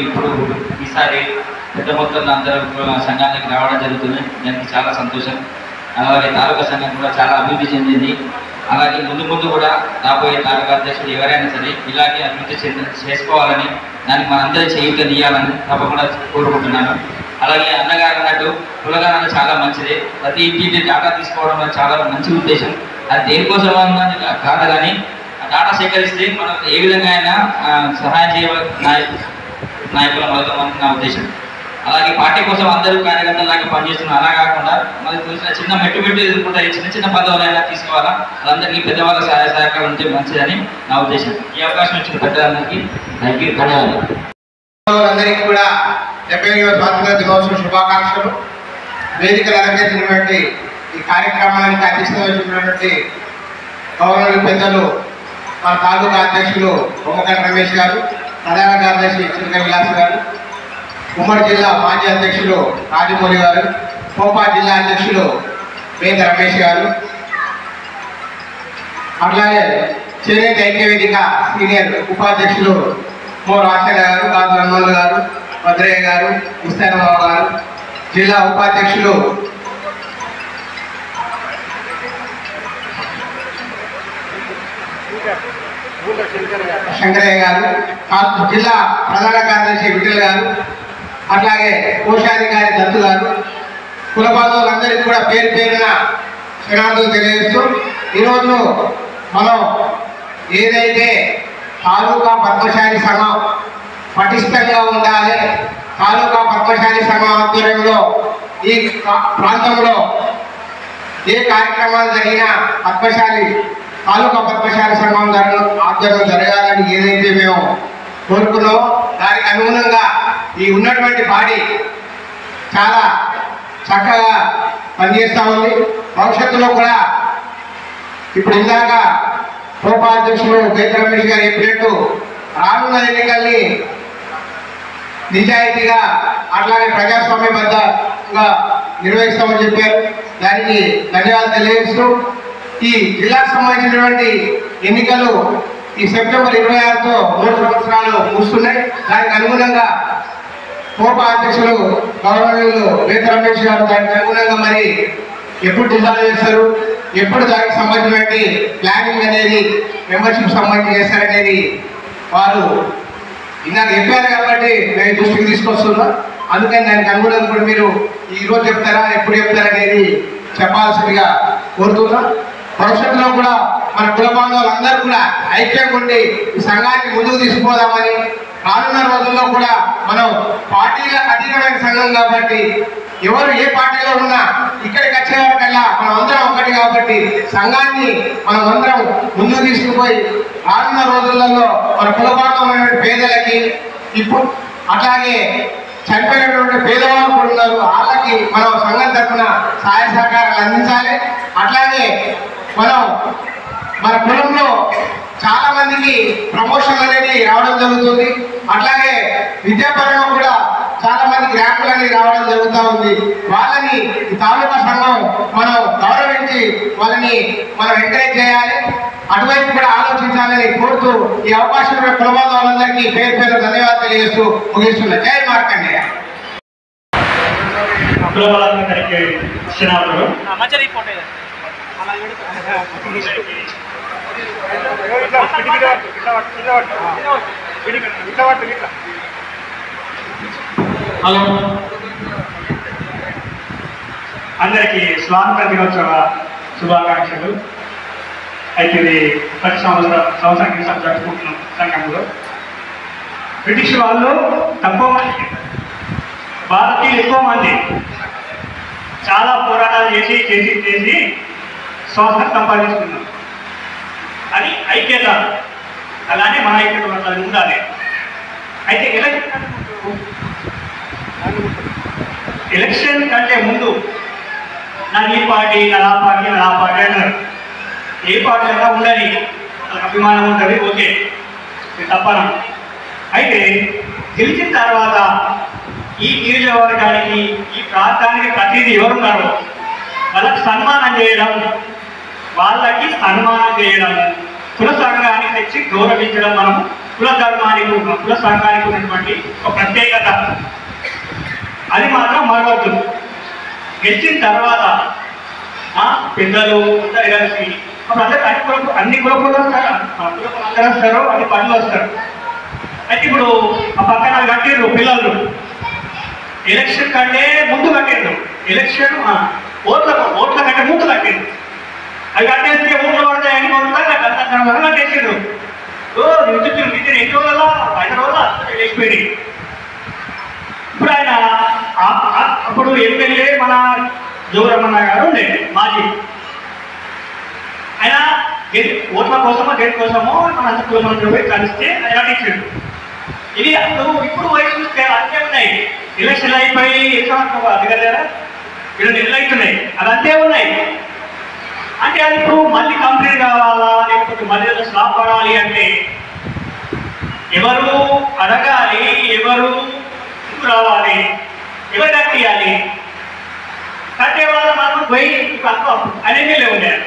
ఇప్పుడు ఈసారి పెద్ద మొత్తంలో అందరూ సంఘానికి రావడం జరుగుతుంది. దానికి చాలా సంతోషం. అలాగే తాలూకా సంఘం కూడా చాలా అభివృద్ధి చెందింది. అలాగే ముందు కూడా రాబోయే తాలూకా అధ్యక్షుడు ఎవరైనా సరే ఇలాగే అభివృద్ధి చేసుకోవాలని, దానికి మనందరూ చేయూతనియాలని తప్పకుండా కోరుకుంటున్నాను. అలాగే అన్నగారు అన్నట్టు కులగానం చాలా మంచిది. ప్రతి ఇంటి డేటా తీసుకోవడం చాలా మంచి ఉద్దేశం. అది దేనికోసం కాదు, కానీ డేటా సేకరిస్తే మనం ఏ విధంగా అయినా సహాయం చేయగల నాయకుల మొదలమని నా ఉద్దేశం. అలాగే పార్టీ కోసం అందరూ కార్యకర్తలాగా పనిచేస్తున్నారు. అలా కాకుండా మనకు తెలిసిన చిన్న మెట్టు ఎదుర్కొంటారు, చిన్న పదవులైనా తీసుకోవాలా, వాళ్ళందరికీ పెద్దవాళ్ళ సహాయ సహకారం ఉంటే మంచిదని నా ఉద్దేశం. ఈ అవకాశం ఇచ్చిన పెద్దలందరికీ ధన్యవాదాలు. అందరికీ కూడా 70వ స్వాతంత్ర దినోత్సవ శుభాకాంక్షలు. వేదికలు అలంకరించినటువంటి ఈ కార్యక్రమానికి అధ్యక్షత వహించినటువంటి గౌరవ పెద్దలు మన తాలూకా అధ్యక్షులు బొమ్మకంటి రమేష్ గారు, ప్రధాన కార్యదర్శి చిలక విలాస్ గారు, ఉమ్మడి జిల్లా మాజీ అధ్యక్షులు రాజమౌళి గారు, కోపా జిల్లా అధ్యక్షులు వేద రమేష్ గారు, అట్లాగే చేనేత ఐక్యవేదిక సీనియర్ ఉపాధ్యక్షులు మో రాజశేఖర గారు, గాజు రమణ గారు, భద్రయ్య గారు, ముస్తానబాబు గారు, జిల్లా ఉపాధ్యక్షులు శంకరయ్య గారు, జిల్లా ప్రధాన కార్యదర్శి విఠల్ గారు, అట్లాగే కోశాధికారి దత్తు గారు, కుల బాంధవులందరికీ కూడా పేరున క్షణార్థులు తెలియజేస్తూ ఈరోజు మనం ఏదైతే తాలూకా పద్మశాలి సంఘం పటిష్టంగా ఉండాలి, తాలూకా పద్మశాలి సంఘం ఆధ్వర్యంలో ఈ ప్రాంతంలో ఏ కార్యక్రమాలు జరిగినా తాలూకా పద్మశాలి సంఘం ఆధ్వర్యం జరగాలని ఏదైతే మేము కోరుకున్నామో దానికి అనుగుణంగా ఈ ఉన్నటువంటి బాడీ చాలా చక్కగా పనిచేస్తూ ఉంది. భవిష్యత్తులో కూడా ఇప్పుడు ఇందాక ఉపాధ్యక్షులు వేద రమేష్ గారు చెప్పినట్టు రానున్న ఎన్నికల్ని నిజాయితీగా అట్లాగే ప్రజాస్వామ్యబద్ధంగా నిర్వహిస్తామని చెప్పారు. దానికి ధన్యవాదాలు తెలియజేస్తూ ఈ జిల్లాకు సంబంధించినటువంటి ఎన్నికలు ఈ సెప్టెంబర్ 26తో 3 సంవత్సరాలు ముగుస్తున్నాయి. దానికి అనుగుణంగా కోప అధ్యక్షులు గౌరవనీయులు వేద రమేష్ గారు దానికి అనుగుణంగా మరి ఎప్పుడు డిజైన్ చేస్తారు, ఎప్పుడు దానికి సంబంధించినటువంటి ప్లానింగ్ అనేది మెంబర్షిప్ సంబంధించి చేస్తారనేది వారు ఇందాక చెప్పారు కాబట్టి నేను దృష్టికి తీసుకొస్తున్నా. అందుకని దానికి అనుగుణంగా కూడా మీరు ఈరోజు చెప్తారా ఎప్పుడు చెప్తారా అనేది చెప్పాల్సిందిగా కోరుతున్నా. భవిష్యత్తులో కూడా మన కుల బాంధవులందరూ కూడా ఐక్యంగా ఉండి ఈ సంఘాన్ని ముందుకు తీసుకుపోదామని, రానున్న రోజుల్లో కూడా మనం పార్టీల అతీతమైన సంఘం కాబట్టి ఎవరు ఏ పార్టీలో ఉన్నా ఇక్కడికి వచ్చే వరకల్లా మనం అందరం ఒకటి కాబట్టి సంఘాన్ని మనం అందరం ముందుకు తీసుకుపోయి రానున్న రోజులలో మన కుల బాంధవులైన పేదలకి ఇప్పుడు అట్లాగే చనిపోయినటువంటి పేదవాళ్ళు కూడా ఉన్నారు, వాళ్ళకి మనం సంఘం తరఫున సహాయ సహకారాలు అందించాలి. అట్లాగే మనం మన కులంలో చాలా మందికి ప్రమోషన్లు అనేది రావడం జరుగుతుంది. అట్లాగే విద్యాపరంగా కూడా చాలా మంది ర్యాంకులు అనేది రావడం జరుగుతూ ఉంది. వాళ్ళని ఈ తాలూకా సంఘం మనం గౌరవించి వాళ్ళని మనం ఎంకరేజ్ చేయాలి, అటువైపు కూడా ఆలోచించాలని కోరుతూ ఈ అవకాశం కులబాధ వాళ్ళందరికీ పేరు పేరు ధన్యవాదాలు తెలియజేస్తూ ముగిస్తున్నా. జై మార్కండేయ. హలో, అందరికీ స్వాతంత్ర దినోత్సవ శుభాకాంక్షలు. అయితే ఇది ప్రతి సంవత్సరం క్రితం జరుపుకుంటున్నాం సంఘంలో. బ్రిటిష్ వాళ్ళు తక్కువ మంది, భారతీయులు ఎక్కువ మంది చాలా పోరాటాలు చేసి చేసి చేసి స్వాతంత్రం సంపాదించుకున్నాం. అది ఐక్యత, అలానే మన ఐక్యత ఉండాలి. అయితే ఎలక్షన్ కంటే ముందు నా ఈ పార్టీ నా ఆ పార్టీ నా ఆ పార్టీ అంటారు. ఏ పార్టీ అయినా ఉండని అభిమానం ఉంటుంది, ఓకే, తప్పన. అయితే గెలిచిన తర్వాత ఈ నియోజకవర్గానికి ఈ ప్రాంతానికి ప్రతిదీ ఎవరున్నారో వాళ్ళకి సన్మానం చేయడం, వాళ్ళకి సన్మానం చేయడం, కుల సంఘానికి తెచ్చి గౌరవించడం, మనము కుల ధర్మానికి కుల సంఘానికి ఉన్నటువంటి ఒక ప్రత్యేకత, అది మాత్రం మరవద్దు. గెలిచిన తర్వాత పెద్దలు అందరు కలిసి అన్ని కులకులు అందరూ వస్తారు, అన్ని పనులు వస్తారు. అయితే ఇప్పుడు ఆ పక్కన కట్టిర్రు పిల్లలు, ఎలక్షన్ కంటే ముందు కట్టిండ్రు, ఎలక్షన్ ఓట్ల కంటే ముందు కట్టిండ్రు. అవి కట్టేస్తే ఊళ్ళో పడతాయని కొంత కట్టేసిండ్రు. విద్యుత్ 8 రోజుల 5 రోజుల వెళ్ళిపోయింది. ఇప్పుడు ఆయన అప్పుడు ఎమ్మెల్యే మన జోరమన్న గారు ఉండే మాజీ, ఆయన ఓట్ల కోసమో దేని కోసమో మన అంతకుమంత్రి పోయి కలిస్తే ఆయన కట్టించాడు. ఇది అప్పుడు ఇప్పుడు వయసు చూస్తే అంతే ఉన్నాయి. ఎలక్షన్లు అయిపోయి దగ్గర 2 నెలలు అవుతున్నాయి, అది అంతే ఉన్నాయి. అంటే అది ఇప్పుడు మళ్ళీ కంప్లీట్ కావాలా, లేకపోతే మళ్ళీ స్లాప్ పడాలి అంటే ఎవరు అడగాలి, ఎవరు రావాలి, ఎవరు కట్టియాలి? కట్టే వాళ్ళ మనం పోయి ఆయన ఎమ్మెల్యే ఉండారు.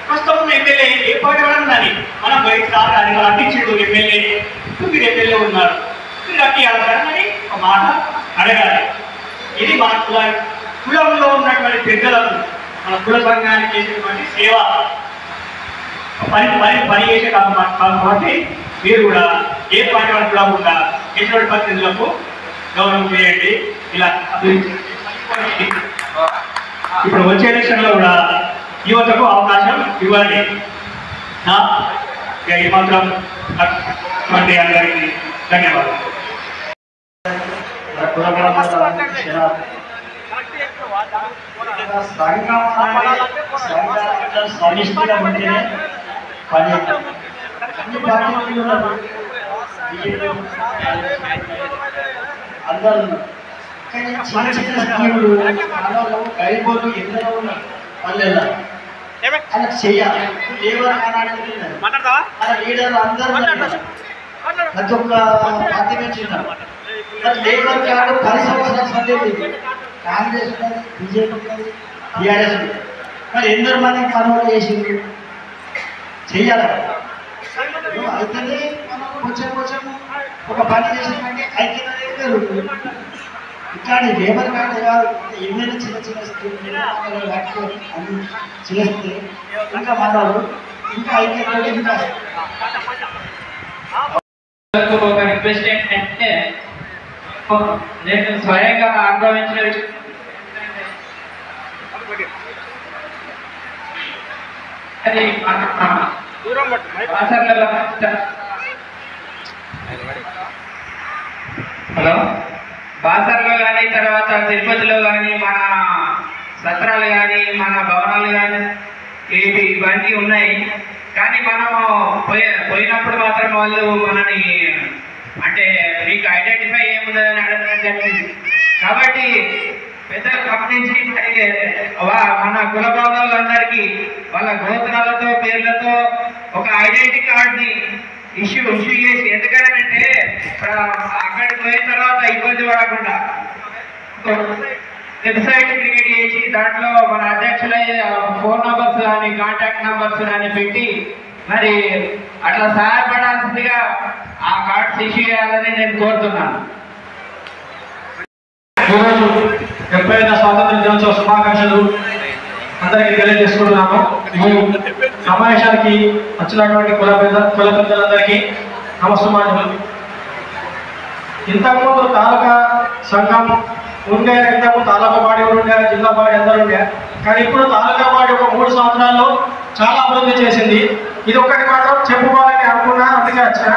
ప్రస్తుతం ఉన్న ఎమ్మెల్యే ఏ పార్టీ కూడా ఉండాలి, మనం పోయి సార్ అది వాళ్ళు అట్టించాడు ఎమ్మెల్యే, మీరు ఎమ్మెల్యే ఉన్నారు, మీరు కట్టియాలని ఒక మాట అడగాలి. ఇది మన కులంలో ఉన్నటువంటి పెద్దలకు, మన కుల సంఘానికి చేసేటువంటి సేవ, పని చేసే కాబట్టి మీరు కూడా ఏ పార్టీ వాళ్ళు కూడా కూడా ఎటువంటి పరిస్థితులకు గౌరవం చేయండి. ఇలా అభివృద్ధి ఇప్పుడు వచ్చే ఎలక్షన్లో కూడా యువతకు అవకాశం ఇవ్వండి. ఈ మాత్రం అందరికీ ధన్యవాదాలు. సమిష్టిగా ఉంటేనే పని. అన్ని పార్టీలు అందరూ కానీ చిన్న చిన్న స్కీములు గైపోతూ ఎందరో ఉన్నారు పల్లెల్లో, వాళ్ళకి చెయ్యాలి. లేబర్ మన లీడర్లు అందరూ ప్రతి ఒక్క పార్టీ నుంచి ఉన్నారు. లేబర్ కార్డు 10 సంవత్సరాల సందేహం కాంగ్రెస్ ఉన్నది, బీజేపీ ఉన్నది, టీఆర్ఎస్ ఉన్నది. మరి ఎందరో మందికి పనులు చేసింది చెయ్యాలి. అయితేనే మనం కొంచెం ఒక పని చేసినట్టే ఐక్యత పెరుగుతుంది. ఇట్లాంటి లేబర్ కార్డు కాదు ఏమైనా చిన్న చిన్న నిర్మాణాలు లేకపోతే అన్ని చేస్తే ఇంకా మాట్లాడు ఇంకా ఐక్యత ఇంకా ఒక రిక్వెస్ట్ ఏంటంటే నేను స్వయంగా అనుభవించిన అది హలో బాసర్లో కానీ తర్వాత తిరుపతిలో కానీ మన సత్రాలు కానీ మన భవనాలు కానీ ఇవన్నీ ఉన్నాయి. కానీ మనము పోయినప్పుడు మాత్రం వాళ్ళు మనని అంటే మీకు ఐడెంటిఫై ఏముందని అడగడం జరిగింది. కాబట్టి పెద్దలు గమనించి మన కుల బాంధవులందరికీ వాళ్ళ గోత్రాలతో పేర్లతో ఒక ఐడెంటిటీ కార్డ్ని ఇష్యూ చేసి, ఎందుకంటే అక్కడికి పోయిన తర్వాత ఇబ్బంది పడకుండా వెబ్సైట్ క్రియేట్ చేసి దాంట్లో మన అధ్యక్షుల ఫోన్ నంబర్స్ కానీ కాంటాక్ట్ నంబర్స్ కానీ పెట్టి మరి అట్లా సహాయపడాల్సిందిగా ఆ కార్డ్స్ ఇష్యూ చేయాలని నేను కోరుతున్నాను. ఈరోజు 70వ స్వాతంత్ర దినోత్సవ శుభాకాంక్షలు అందరికీ తెలియజేసుకుంటున్నాము. ఈ సమావేశానికి వచ్చినటువంటి కుల పెద్దలందరికీ నమస్కారాలు. ఇంతకుముందు తాలూకా సంఘం ఉండే, ఇంతకు తాలూకా బాడీ ఉండే, జిల్లా బాడీ అందరూ ఉండే. కానీ ఇప్పుడు తాలూకా బాడీ ఒక 3 సంవత్సరాల్లో చాలా అభివృద్ధి చేసింది. ఇది ఒక్కటి మాత్రం చెప్పుకోవాలని అనుకున్నా, అందుకే వచ్చిన.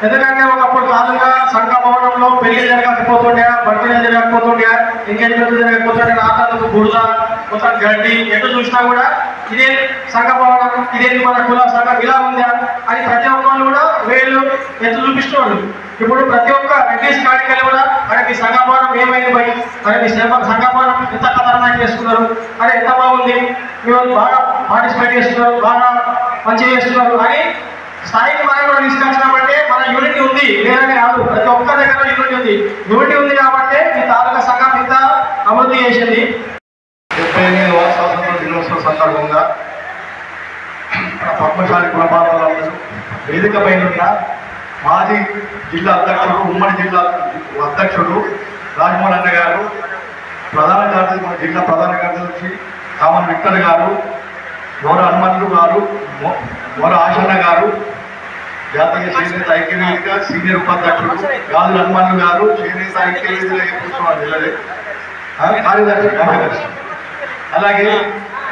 ఎందుకంటే ఒకప్పుడు తాలూకా సంఘ భవనంలో పెళ్లి జరగకపోతుండే, బర్త్డే జరగకపోతుండే, ఎంగేజ్మెంట్ జరగకపోతుండే, రాత్రులకు బురద, మొత్తం గడ్డి, ఎటు చూసినా కూడా ఇదే సంఘ భవనం, ఇదేది మన కుల సంఘం ఇలా ఉందా అని ప్రతి ఒక్కరు కూడా వేళ్ళు ఎత్తు చూపిస్తున్నారు. ఇప్పుడు ప్రతి ఒక్క రెడ్డిస్ కాడికలు కూడా అరే మీ సంఘ భవనం ఏమైంది భయ్, అరే మీ సంఘ భవనం ఎంత ఖతర్నాక్ చేస్తున్నారు, అరే ఎంత బాగుంది, మీరు బాగా పార్టిసిపేట్ చేస్తున్నారు, బాగా మంచిగా చేస్తున్నారు అని స్థాయికి మనం కూడా తీసుకొచ్చినామంటే మన యూనిటీ ఉంది, లేదని కాదు. ప్రతి ఒక్క దగ్గర యూనిటీ ఉంది. యూనిటీ ఉంది కాబట్టి ఈ తాలూకా సంఘం ఇంత అభివృద్ధి చేసింది. 78వ స్వాతంత్ర దినోత్సవ సందర్భంగా పద్మశాలి కుల బాంధవులందరూ వేదిక పైన ఉన్న మాజీ జిల్లా అధ్యక్షుడు, ఉమ్మడి జిల్లా అధ్యక్షుడు రాజమోహన్ అన్న గారు, ప్రధాన కార్యదర్శి, మన జిల్లా ప్రధాన కార్యదర్శి కామన్ విక్టర్ గారు, మోర హనుమంతులు గారు, మోర ఆశన్న గారు, జాతీయ చేనేత ఐక్యవేదిక సీనియర్ ఉపాధ్యక్షుడు గాజుల హనుమంతులు గారు, చేనేత ఐక్యవేదిక కూర్చోవాలి కార్యదర్శి, అలాగే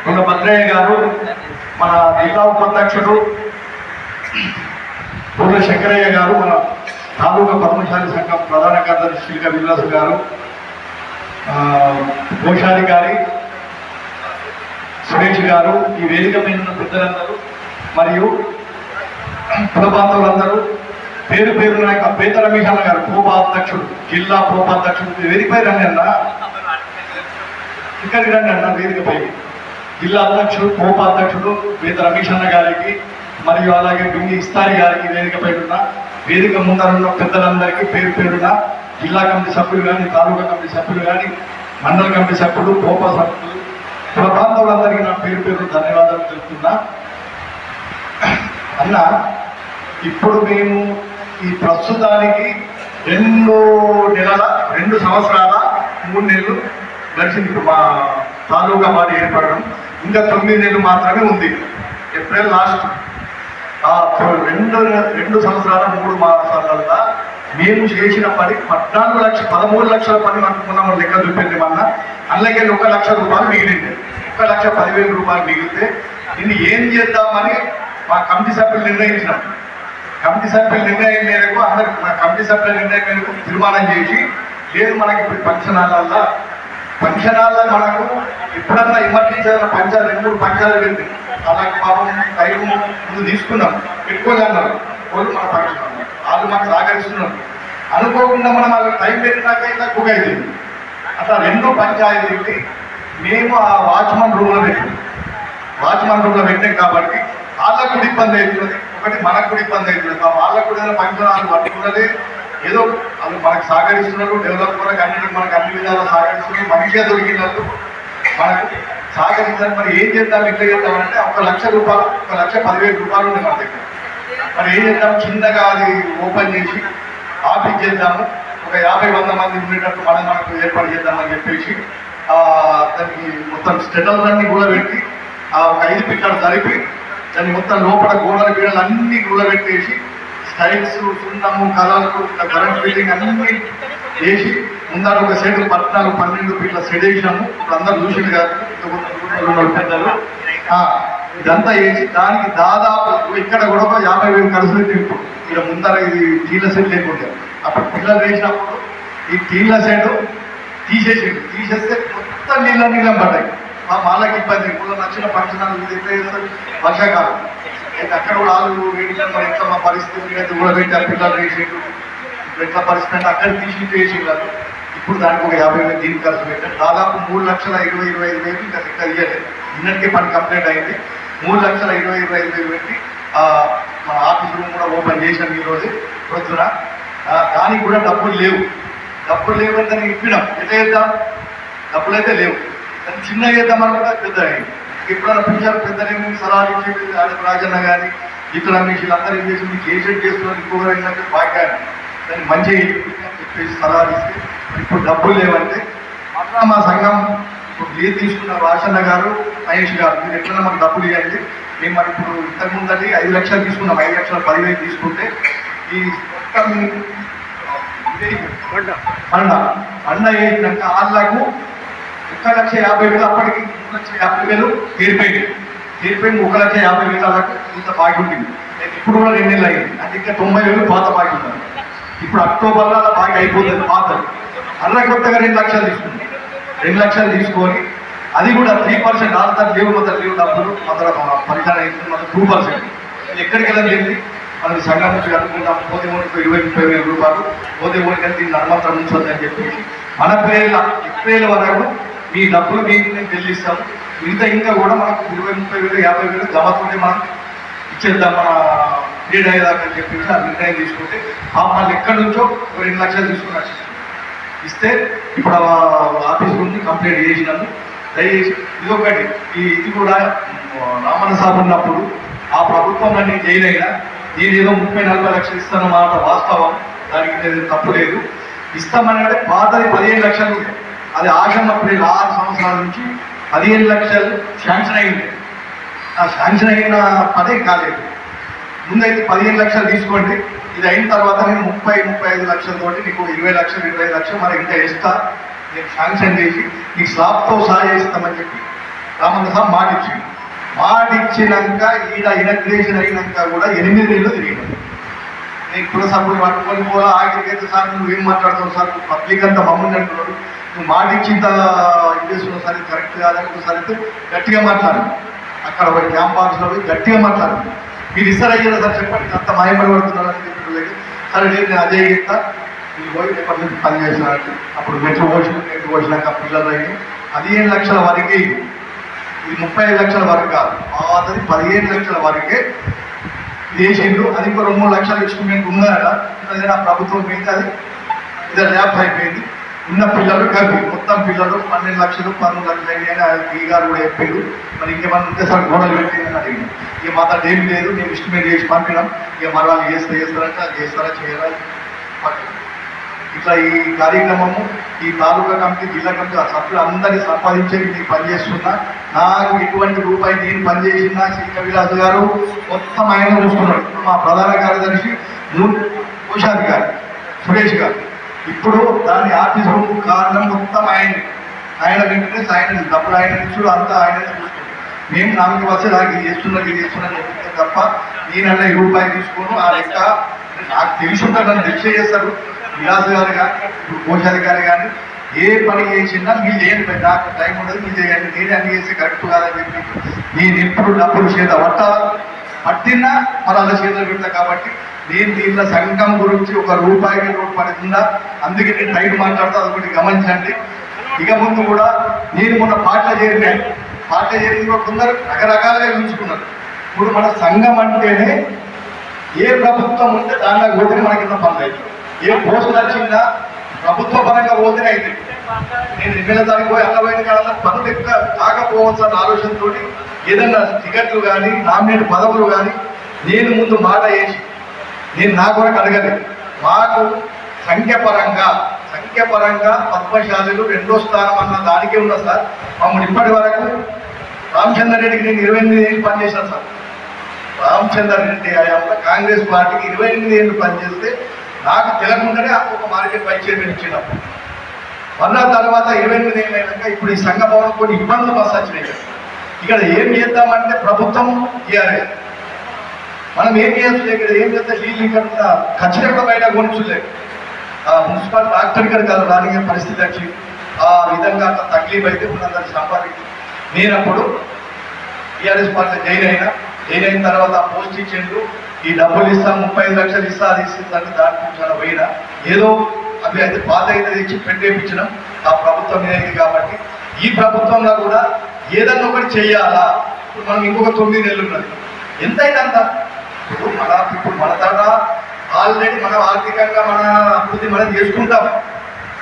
మన భద్రయ్య గారు, మన జిల్లా ఉపాధ్యక్షుడు పూర్ణ శంకరయ్య గారు, మన తాలూకా పద్మశాలి సంఘం ప్రధాన కార్యదర్శి శిల్క విలాస్ గారు, కోశాధికారి సురేష్ గారు, ఈ వేదిక మీద ఉన్న పెద్దలందరూ మరియు కుల బాంధవులందరూ పేరు పేరు పేద రమేష్ అన్న గారు, పోపాధ్యక్షుడు, జిల్లా పోపాధ్యక్షుడు, వేదికపై రండి అన్న, ఇక్కడికి రండి అన్న వేదికపై. జిల్లా అధ్యక్షుడు, పోపాధ్యక్షుడు పేద రమేష్ అన్న గారికి మరియు అలాగే బింగి ఇస్తారి గారికి, వేదికపై ఉన్న వేదిక ముందరున్న పెద్దలందరికీ పేరు పేరున జిల్లా కమిటీ సభ్యులు కానీ, తాలూకా కమిటీ సభ్యులు కానీ, మండల కమిటీ సభ్యులు, పోపా సభ్యులు, కుల బాంధవులందరికీ నా పేరు పేరు ధన్యవాదాలు తెలుపుతున్నా. అన్న, ఇప్పుడు మేము ఈ ప్రస్తుతానికి 2 సంవత్సరాల 3 నెలలు గడిచింది. ఇప్పుడు మా తాలూకా బాడీ ఏర్పడడం ఇంకా 9 నెలలు మాత్రమే ఉంది. ఏప్రిల్ లాస్ట్ 2 సంవత్సరాల 3 మాసాలల్లో మేము చేసిన పని 13 లక్షల పని అనుకున్నాము. లెక్క చూపింది మొన్న. అందులోకి 1 లక్ష రూపాయలు మిగిలింది. 1,10,000 రూపాయలు మిగిలితే దీన్ని ఏం చేద్దామని మా కమిటీ సభ్యులు నిర్ణయించినాం. కమిటీ సభ్యుల నిర్ణయం మేరకు మా కమిటీ సభ్యుల నిర్ణయం మేరకు తీర్మానం చేసి, లేదు మనకి ఇప్పుడు ఫంక్షన్ హాల్లో మనకు ఎప్పుడన్నా ఎమర్జెన్సీ పంచాలు 2-3 పంచాలు వెళ్ళి అలాగే పాపం టైం ముందు తీసుకున్నాం, పెట్టుకోలేన్నారు వాళ్ళు. మన ఫంక్షన్ వాళ్ళు మాకు సహకరిస్తున్నారు. అనుకోకుండా మనం వాళ్ళకి టైం పెట్టినాక ఇంకా కుక్ అవుతుంది. అట్లా 2 పంచాయతీలు మేము ఆ వాచ్మన్ రూమ్లో పెట్టాం కాబట్టి వాళ్ళకు కూడా ఇబ్బంది అవుతున్నది, ఒకటి మనకు కూడా ఇబ్బంది అవుతుంది. వాళ్ళకు కూడా పంచనాలు పట్టుకున్నది ఏదో వాళ్ళు మనకు సహకరిస్తున్నారు, డెవలప్ కూడా అన్నిటికీ మనకు అన్ని విధాలు సహకరిస్తున్నారు. మంచిగా దొరికినట్టు మనకు సహకరించాలి. మరి ఏం చేద్దాం, ఎట్లా చేద్దామంటే 1 లక్ష రూపాయలు, 1,10,000 రూపాయలు ఉంది మన దగ్గర. మరి ఏం చేద్దాం, చిన్నగా అది ఓపెన్ చేసి ఆఫీస్ చేద్దాము. ఒక 50-100 మంది ఉండేటట్టు మనకు ఏర్పాటు చేద్దామని చెప్పేసి దానికి మొత్తం స్టెటర్లన్నీ కూడా పెట్టి ఒక 5 పిల్లలు జరిపి దాన్ని మొత్తం లోపల గోడల బీడలు అన్ని పెట్టేసి స్టైల్స్ సున్నము కలర్లు కరెంట్ బిల్డింగ్ అన్ని వేసి ముందర ఒక సెట్ 14-12 ఫీట్ల సెట్ వేసినాము. ఇప్పుడు అందరూ చూసింది కాదు పెద్దలు. ఇదంతా వేసి దానికి దాదాపు ఇక్కడ కూడా ఒక 50,000 ఖర్చు పెట్టింపు. ఇక్కడ ముందర ఇది టీల సెట్ లేకుండా అప్పుడు పిల్లలు వేసినప్పుడు ఈ టీల సెట్ తీసేస్తే మొత్తం నీళ్ళం పడ్డాయి. వాళ్ళకి ఇబ్బంది ఇప్పుడు నచ్చిన ఫంక్షనాలు వర్షాకాలం అయితే అక్కడ కూడా వాళ్ళు మరి ఎట్లా మా పరిస్థితి అయితే కూడా పెట్టి ఆ పిల్లలు వేసేటు ఎట్లా పరిస్థితి అంటే అక్కడ తీసి వేసేవాళ్ళు. ఇప్పుడు దానికి ఒక 50,000 దీనికి ఖర్చు పెట్టారు. దాదాపు 3,20,25,000 ఇంకా లెక్క ఇవ్వలేదు. నిన్నటికే పని కంప్లీట్ అయింది. 3,20,25,000 పెట్టి మన ఆఫీస్ రూమ్ కూడా ఓపెన్ చేశాం ఈరోజు ప్రొద్దున. దానికి కూడా డబ్బులు లేవు అని దాన్ని ఇప్పినాం. ఎట్లా చేద్దాం, డబ్బులు అయితే లేవు. దాన్ని చిన్నగా చేద్దామని కూడా పెద్ద అయింది. ఎప్పుడైనా పిలిచారు పెద్దలేమి సలహా ఇచ్చేది రాజన్న కానీ ఇతర మిషన్లు అందరూ ఏం చేసి మీకు ఏజెంట్ చేస్తున్నారు ఇంకొకరు ఏంటంటే బాగా దాన్ని మంచిగా చెప్పేసి సలహాలు ఇస్తే ఇప్పుడు డబ్బులు లేవంటే మళ్ళా మా సంఘం ఇప్పుడు లీడ్ తీసుకున్న రాజన్న గారు మహేష్ గారు మీరు ఎట్లన్నా మాకు డబ్బులు ఇవ్వండి. మేము మరి ఇప్పుడు ఇంతకుముందండి 5 లక్షలు తీసుకున్నాం. 5,10,000 తీసుకుంటే ఈ పండ వేసినాక వాళ్ళకు 1,50,000 అప్పటికి 1,50,000 తీరిపోయింది. 1,50,000 అలాగే ఇంత బాకీ ఉంటుంది. ఇప్పుడు కూడా 2 నెలలు అయింది. అంటే ఇంకా 90,000 పాత బాకీ ఉంటుంది. ఇప్పుడు అక్టోబర్లో అలా బాకీ అయిపోతుంది పాత. అలా కొత్తగా 2 లక్షలు తీసుకుంది. 2 లక్షలు తీసుకొని అది కూడా 3% ఆల్రెడీ లేవు డబ్బులు మొదల పరిచయం అవుతుంది. మన 2% ఎక్కడికి వెళ్ళలేదు. మనకి సంఘం నుంచి కట్టుకుంటాం. పోతే మూడికి 20-30,000 రూపాయలు పోతే మూడికి వెళ్ళి దీన్ని అనుమతం ఉంచొద్దని చెప్పేసి మన ఏప్రిల్ వరకు మీ డబ్బులు మీకు మేము చెల్లిస్తాం. ఇంకా కూడా మనకు 20-30,000 50,000 జమతోనే మనం ఇచ్చేద్దాం మన లీడ్ అయ్యేదాకా అని చెప్పేసి ఆ నిర్ణయం తీసుకుంటే మళ్ళీ ఎక్కడి నుంచో 2 లక్షలు తీసుకుని ఇస్తే ఇప్పుడు ఆఫీస్ నుంచి కంప్లైంట్ చేసినాము. దయచేసి ఇదొకటి ఇది కూడా రామన్న సాబు ఉన్నప్పుడు ఆ ప్రభుత్వం అన్ని చేయలేదా దీని ఏదో 30-40 లక్షలు ఇస్తానన్నమాట వాస్తవం. దానికి తప్పు లేదు. ఇస్తామని అంటే పాతది 15 లక్షలు ఉంది. అది ఆగమ 6 సంవత్సరాల నుంచి 15 లక్షలు శాంక్షన్ అయింది. ఆ శాంక్షన్ అయిన పదే కాలేదు. ముందైతే 15 లక్షలు తీసుకోండి. ఇది అయిన తర్వాత నేను 30-35 లక్షలతోటి నీకు 20 లక్షలు 25 లక్షలు మరి ఇంకా ఇస్తా నేను శాంక్షన్ చేసి నీకు స్లాబ్తో సహా చేస్తామని చెప్పి రామన్న సాబ్ మాటిచ్చినాక ఇనాగ్రేషన్ అయినాక కూడా 8 నెలలు తిరిగినాను. నేను కుల సభ్యులు పట్టుకొని పోలా ఆఖరికైతే సార్ నువ్వేం మాట్లాడుతావు సార్ పబ్లిక్ అంతా మమ్మల్ని అంటున్నాడు నువ్వు మాటిచ్చింత ఇండస్ట్రీలో సరే కరెక్ట్ కాదని సరే గట్టిగా మాట్లాడు. అక్కడ పోయి క్యాంపస్లో పోయి గట్టిగా మాట్లాడు. మీరు ఇస్తారయ్యారా సార్ చెప్పండి అంత మాయపడి పడుతున్నారు అని చెప్పి సరే నేను అదే చెప్తా మీరు పోయి ఎప్పటి నుంచి పని చేసినట్టు అప్పుడు మెట్రో పోసినాక పిల్లలు అయ్యి 15 లక్షల వరకే ఇది 35 లక్షల వరకు కాదు. అది 15 లక్షల వరకే చేసిండు. అది ఇంకో 2-3 లక్షలు ఇన్స్ట్రుమెంట్ ఉన్నాయట. ఏదైనా ప్రభుత్వం పోయింది అది ఇదే ల్యాబ్ అయిపోయింది. ఉన్న పిల్లలు కలిపి మొత్తం పిల్లలు 12 లక్షలు 13 లక్షలు అయ్యాయి. ఈ గారు కూడా చెప్పాడు. మరి ఇంకేమన్నా ఉంటే సార్ గోడలు పెట్టిందని అడిగింది. ఇక మా దగ్గర ఏం లేదు మేము ఇన్స్ట్రుమెంట్ చేసి పంపినాం. ఇక మరి వాళ్ళు చేస్తారంటే అది చేస్తారా చేయాలా ఇట్లా ఈ కార్యక్రమము ఈ తాలూకా కమిటీ జిల్లా కమిటీ ఆ సభ్యులు అందరినీ సంపాదించేది నేను పనిచేస్తున్నా. నాకు ఎటువంటి రూపాయి నేను పనిచేసినా శ్రీ విలాస్ గారు మొత్తం ఆయన చూసుకున్నాడు. మా ప్రధాన కార్యదర్శి కోశాధికారి సురేష్ గారు ఇప్పుడు దాని ఆఫీస్ రూమ్ కారణం మొత్తం ఆయన వెంటనే ఆయన డబ్బులు ఆయన ఇచ్చుడు అంతా ఆయన చూసుకుంటాం. మేము నాకు వచ్చి నాకు ఇది చేస్తున్నా చెప్తే తప్ప నేనన్నా ఈ రూపాయి తీసుకోను. ఆ లెక్క నాకు తెలిసి ఉంటారు నన్ను తెలిసే చేస్తారు విలాస్ గారు కానీ ఇప్పుడు కోశాధికారి కానీ ఏ పని చేసినా మీరు చేయండి నాకు టైం ఉండదు మీరు చేయండి నేనే అన్ని చేస్తే కరెక్ట్ కాదని చెప్పి నేను ఎప్పుడు డబ్బులు చేత పట్టినా మరి అలా చేతులు పెడతా. కాబట్టి నేను దీంట్లో సంఘం గురించి ఒక రూపాయికి పడుతుందా అందుకే నేను టైం మాట్లాడుతా అదొకటి గమనించండి. ఇక ముందు కూడా నేను మొన్న పాటలు చేరిన కొందరు రకరకాలుగా చూసుకున్నారు. ఇప్పుడు మన సంఘం అంటేనే ఏ ప్రభుత్వం ఉంటే దానిలో పోతే మనకి ఇంత పనులు అవుతుంది. ఏ పోస్ట్ వచ్చిందా ప్రభుత్వ పరంగా పోతేనే అయితే నేను ఎమ్మెల్యే దానికి పోయి అల్లపోయిన కాలంలో పనులు ఎక్కువ కాకపోవచ్చు అన్న ఆలోచనతో ఏదన్నా టికెట్లు కానీ నామినేట్ పదవులు కానీ నేను ముందు మాట వేసి నేను నా కొరకు అడగలేదు. మాకు సంఖ్యపరంగా పద్మశాలులు 2వ స్థానం అన్న దానికే ఉన్నా సార్. మమ్మల్ని ఇప్పటి వరకు రామచంద్ర రెడ్డికి నేను 28 ఏళ్ళు పనిచేశాను సార్. రామచంద్ర రెడ్డి హయాంలో కాంగ్రెస్ పార్టీకి 28 ఏళ్ళు పనిచేస్తే నాకు తెలియకుండానే ఒక మార్కెట్ వైస్ చైర్మన్ ఇచ్చినప్పుడు మళ్ళా తర్వాత 28 ఏళ్ళు అయినాక ఇప్పుడు ఈ సంఘ భవనం కొన్ని ఇబ్బందులు మస్తు వచ్చినాయి. ఇక్కడ ఏం చేద్దామంటే ప్రభుత్వం టీఆర్ఎస్ మనం ఏం చేయొచ్చు, ఇక్కడ ఏం చేస్తే వీళ్ళు ఇక్కడ ఖచ్చితంగా బయట కొనుచులేదు. మున్సిపల్ డాక్టర్ ఇక్కడ కాదు రానిగే పరిస్థితి వచ్చి ఆ విధంగా తక్లీఫ్ అయితే ఉన్నదాన్ని సంపాదించి నేనప్పుడు టీఆర్ఎస్ పార్టీ జైన్ అయిన తర్వాత పోస్ట్ ఇచ్చిండు. ఈ డబ్బులు ఇస్తాం 35 లక్షలు ఇస్తా అది ఇస్తుందని దాంట్లో పోయినా ఏదో అవి అయితే పాత అయితే తెచ్చి పెట్టేపించడం ఆ ప్రభుత్వం అనేది. కాబట్టి ఈ ప్రభుత్వంలో కూడా ఏదన్నా ఒకటి చెయ్యాలా. ఇప్పుడు మనం ఇంకొక 9 నెలలు ఉన్నది ఎంతైతే అంత. ఇప్పుడు మన తర ఆల్రెడీ మనం ఆర్థికంగా మన అభివృద్ధి మనం చేసుకుంటాం.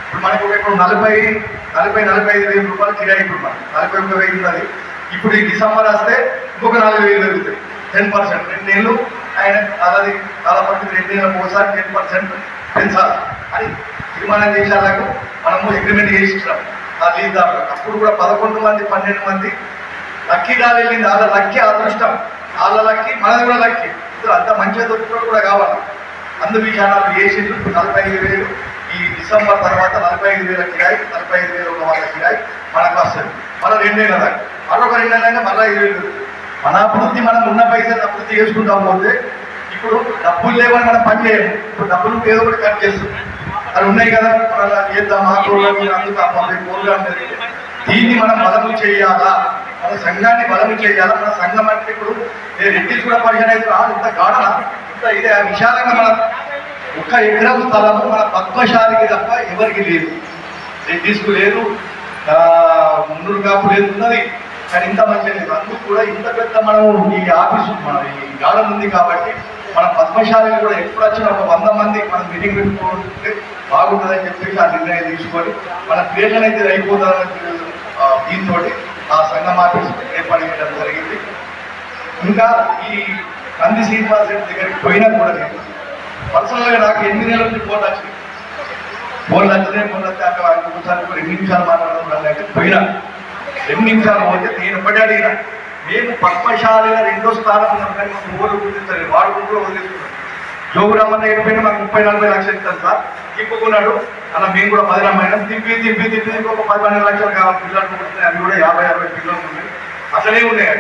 ఇప్పుడు మనకు ఇప్పుడు 45 వేల రూపాయలు కిరాయి. ఇప్పుడు మనం 41,000 ఉన్నది. ఇప్పుడు ఈ డిసెంబర్ వస్తే ఇంకొక 4,000 పెరుగుతాయి. 10%. 2 నెలలు ఆయన అలాది చాలా పట్టి 2 నెలలకు ఒకసారి 10% పెంచాలి అని తీర్మానం చేసేలాగా మనము అగ్రిమెంట్ చేసినాం ఆ లీజుదారులకు. అప్పుడు కూడా 11 మంది 12 మంది లక్కీ డాల్ వెళ్ళింది. వాళ్ళ లక్కీ అదృష్టం, వాళ్ళ లక్కీ మనది కూడా లక్కీ. అంత మంచిగా దొరుకుతుంది కూడా కావాలి. అందు విధానాలు చేసిండ్రు. 45,000 ఈ డిసెంబర్ తర్వాత 45,000 కిరాయి, 45,000 వాళ్ళ కిరాయి మనకు వస్తుంది. మళ్ళీ 2 నెలల దాకా మరొక 2 నెలలైనా మళ్ళీ 20,000. మన అభివృద్ధి మనం ఉన్న పైసలు అభివృద్ధి చేసుకుంటాం. పోతే ఇప్పుడు డబ్బులు లేవని మనం పని చేయము. ఇప్పుడు డబ్బులు ఏదో ఒకటి కట్ చేస్తుంది. అది ఉన్నాయి కదా మనం చేద్దాం ఆ ప్రోగ్రామ్ అందుకు ఆ ప్రోగ్రామ్. దీన్ని మనం బలము చేయాలా, మన సంఘాన్ని బలము చేయాలా. మన సంఘం అంటే ఇప్పుడు రెడ్డిస్ కూడా పరిచయం అయితే ఇంత గాఢన ఇంత ఇదే విశాలంగా మన 1 ఎకరం స్థలము మన పద్మశాలికి తప్ప ఎవరికి లేదు. రెడ్డిస్కు లేదు, మున్నూరు కాపు లేదు ఉన్నది. కానీ ఇంత మంచిగా లేదు. అందుకు కూడా ఇంత పెద్ద మనం ఈ ఆఫీసు మన ఈ గార్డెన్ ఉంది కాబట్టి మన పద్మశాలిని కూడా ఎప్పుడు వచ్చినా ఒక 100 మంది మనం మీటింగ్ పెట్టుకుంటే బాగుంటుందని చెప్పేసి ఆ నిర్ణయం తీసుకొని మన పేర్లను అయితే అయిపోతుందని దీంతో ఆ సంఘం ఆఫీసు ఏర్పాటు చేయడం జరిగింది. ఇంకా ఈ నంది శ్రీనివాస్ రెడ్డి దగ్గరికి పోయినా కూడా నేను పర్సనల్గా నాకు 8 నెలల నుంచి ఫోన్లు వచ్చినాయి. ఫోన్లు వస్తే అక్కడ ఒకసారి 2 నిమిషాలు మాట్లాడడం అంటే పోయినా 2 నిమిషాలు పోతే నేను ఒకటి అడిగినా మేము పద్మశాలిగా 2వ స్థానం ఉన్నాం కానీ మాకు ఊళ్ళు గుర్తించలేదు. వాడు కూడా వదిలేస్తున్నాం. జోగురామన్న ఎడిపోయినా మాకు 30-40 లక్షలు ఇస్తాను సార్. ఇంకొకున్నాడు అలా మేము కూడా 10 రమ్మైనా తిప్పి ఇంకొక 10-12 లక్షలు కావాలి. పిల్లలు పుడుతున్నాయి. అవి కూడా 50-60 పిల్లలు ఉన్నాయి. అసలే ఉన్నాయి.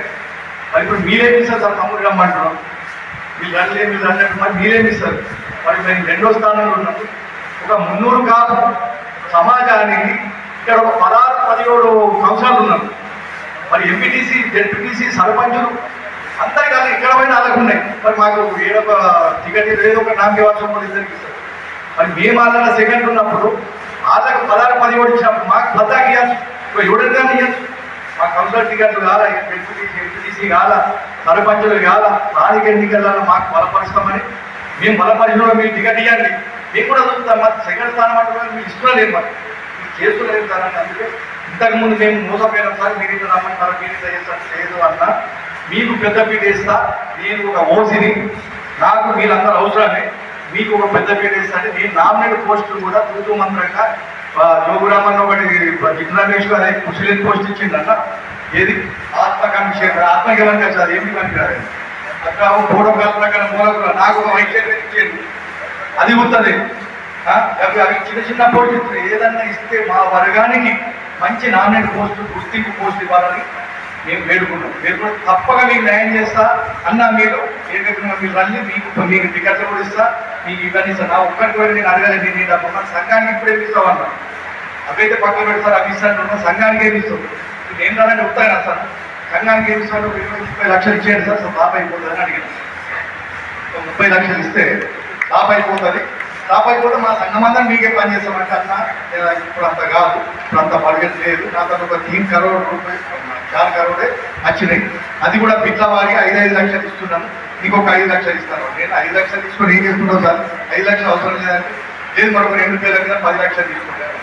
మరి ఇప్పుడు మీరేమి ఇస్తారు సార్? తమ్ముడు రమ్మంటున్నాం. మీరు అన్నట్టు మరి మీరేమి ఇస్తారు? మరి మేము 2వ స్థానంలో ఉన్నాము. ఒక 300 కాపు సమాజానికి ఇక్కడ ఒక 16-17 సంవత్సరాలు ఉన్నాము. మరి ఎంపీటీసీ, జెడ్పీటీసీ, సర్పంచులు అందరి కాదు ఇక్కడ పోయినా అలాగే ఉన్నాయి. మరి మాకు ఏదో ఒక టికెట్ ఏదో ఒక నామకే వర్షం కూడా ఇద్దరికి ఇస్తారు. మరి మేము వాళ్ళ సెకండ్ ఉన్నప్పుడు వాళ్ళకి 16-17 ఇచ్చినప్పుడు మాకు 10 ఇవ్వచ్చు. ఎవరైనా ఇవ్వచ్చు. మా కౌన్సిలర్ టికెట్లు కాదా, ఎంపీటీసీ కాదా, సర్పంచులు కాదా, స్థానిక ఎన్నికలలో మాకు బలపరుస్తామని మేము బలపరిచిన మీరు టికెట్ ఇవ్వండి. మేము కూడా చూస్తాం. మరి సెకండ్ స్థానం అంటే మీరు ఇష్టలేదు. మరి మీరు చేస్తున్నారు సార్ అని. అందుకే ఇంతకుముందు మేము మోసపోయిన సార్ మీరు ఇంత రమ్మంటారు మీరు ఇంత చేస్తారు లేదు అన్నా. మీకు పెద్దపీట వేస్తా. నేను ఒక ఓసీని, నాకు మీరందరూ అవసరమే. మీకు ఒక పెద్దపీట వేస్తా అంటే నేను నామినేట్ పోస్టులు కూడా తూతూ మంత్రంగా జోగురామన్న ఒకటి జిగ్నామేష్ అదే ముస్లిం పోస్ట్ ఇచ్చిందన్న. ఏది ఆత్మకి ఏమని కాదు అది ఏమి కనుక అక్కడ మూడో కల్పన మూలకులు నాకు ఒక వైద్యం ఇచ్చేది అది ఉంటుంది. అవి చిన్న పోస్ట్ ఇస్తుంది. ఏదన్నా ఇస్తే మా వర్గానికి మంచి నామినేట్ పోస్టు గుర్తింపు పోస్ట్ ఇవ్వాలని మేము వేడుకుంటాం. తప్పగా మీకు న్యాయం చేస్తా అన్న. మీరు ఏదైనా మీరు రండి, మీకు టికెట్లు కూడా ఇస్తా, మీకు ఇవన్నీ ఇస్తా. నా ఒక్కరికి కూడా నేను అడగలేదు. నేను డబ్బు సంఘానికి ఇప్పుడు ఏమి ఇస్తామన్నా. అవైతే పక్కన పెడతారు. అవి ఇస్తాను సంఘానికి ఏమి ఇస్తాం. నేను రాలని చెప్తాను సార్. సంఘానికి ఏమి ఇస్తాను? 20-30 లక్షలు ఇచ్చేయండి సార్. స్టాప్ అయిపోతుంది అని అడిగాను. 30 లక్షలు ఇస్తే స్టాప్ అయిపోతుంది. స్టాప్ అయిపోతే మా సంఘం అంతా మీకే పని చేస్తామంటే అన్న ఇప్పుడు అంత కాదు, ఇప్పుడు అంత బడ్జెట్ లేదు. నాకు ఒక 3 కరోड़ రూపాయలు 4 కరోడే వచ్చినాయి. అది కూడా బిడ్ల వారికి 5 లక్షలు ఇస్తున్నాను. ఇంకొక 5 లక్షలు ఇస్తాను. నేను 5 లక్షలు తీసుకొని ఏం చేసుకుంటాను సార్? 5 లక్షలు అవసరం లేదంటే లేదు మరొక 2 పేర్ల మీద 10 లక్షలు తీసుకుంటాను.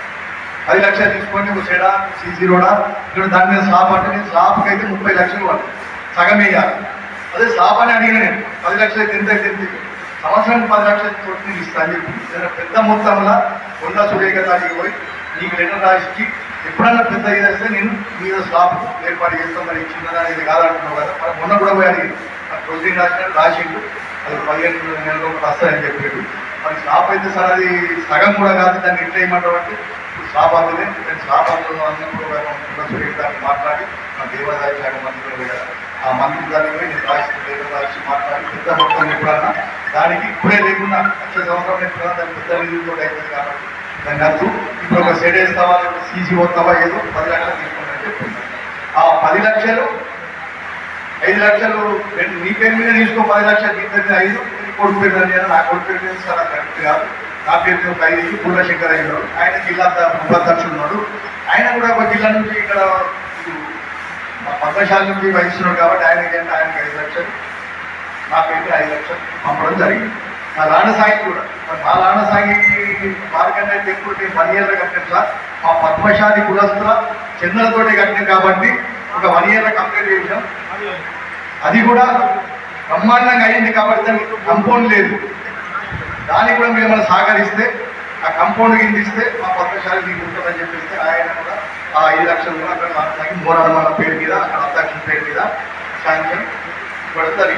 10 లక్షలు తీసుకొని ఒక చెడా సీసీ రోడా ఇక్కడ దాని మీద స్లాబ్ అంటే నేను స్లాబ్కి అయితే 30 లక్షలు వాళ్ళు సగం వేయాలి. అదే స్లాబ్ అని అడిగిన నేను 10 లక్షలు అయితే ఎంత అయితే సంవత్సరానికి 10 లక్షల కోట్లు నేను ఇస్తాను చెప్పి ఏదైనా పెద్ద మొత్తంలో కొండా సురేఖ తారీఖు పోయి నీకు లెటర్ రాసి ఎప్పుడన్నా పెద్ద ఇది వస్తే నేను మీద స్లాబ్ ఏర్పాటు చేస్తాం, మరి చిన్నదాని ఇది కాదంటున్నావు కదా. మరి మొన్న కూడా పోయి అడిగి ప్రొసీడింగ్ రాసిండు, అది 15 నెలలు వస్తాయని చెప్పాడు. మరి స్లాబ్ అయితే సార్ అది సగం కూడా కాదు, దాన్ని ఎట్లా వేయమంటావు అంటే స్లాబ్ అందులే నేను స్లాబ్ అందులో కొండా సురేఖ దాన్ని మాట్లాడి మా దేవాదాయ శాఖ మంత్రులు కదా ఆ మంత్రి దానికి పోయి నేను రాసి మాట్లాడి పెద్ద మొత్తం ఎప్పుడన్నా దానికి ఇప్పుడే లేకుండా వచ్చే సంవత్సరం ఎప్పుడన్నా దాని పెద్ద నిధులతో అవుతుంది కాబట్టి దాన్ని అర్థం ఇప్పుడు ఒక సెడ్ వేస్తావా సీసీ పోతావా ఏదో 10 లక్షలు తీసుకుంటే చెప్తుంది. ఆ 10 లక్షలు 5 లక్షలు నీ పేరు మీద తీసుకో, 10 లక్షలు నీ పేరు మీద 5 కొడుకు పేరు మీద నా కొడుకు పేరు మీద సార్ కరెక్ట్ కాదు, నా పేరు మీద ఒక 5 పూర్ణశంకర్ అయ్యాడు, ఆయన జిల్లా ఉపాధ్యక్షుడు ఉన్నాడు, ఆయన కూడా ఒక జిల్లా నుంచి ఇక్కడ పద్మశాల నుంచి వహిస్తున్నాడు కాబట్టి ఆయనకి అంటే ఆయనకి 5 లక్షలు, నా పేరు 5 లక్షలు పంపడం జరిగింది. నా లాడసాగి కూడా మా లాడసాగికి మార్కెట్ టెంపుల్ 1 ఇయర్లో కట్టాను సార్. మా పద్మశాలి కులస్తుల చంద్రతోటి కట్టినాం కాబట్టి ఒక 1 ఇయర్లో కంప్లీట్ చేసాం. అది కూడా బ్రహ్మాండంగా అయింది కాబట్టి దానికి కంపౌండ్ లేదు, దానికి కూడా మీరు ఏమైనా సహకరిస్తే ఆ కంపౌండ్ కింద ఇస్తే మా పద్మశాలి మీకు ఉంటుందని చెప్పేస్తే ఆయన కూడా ఆ 5 లక్షలు కూడా అక్కడ లాడసాగి మోరాల పేరు మీద అక్కడ అధ్యక్షుల పేరు మీద శాంక్షన్ పడతారు.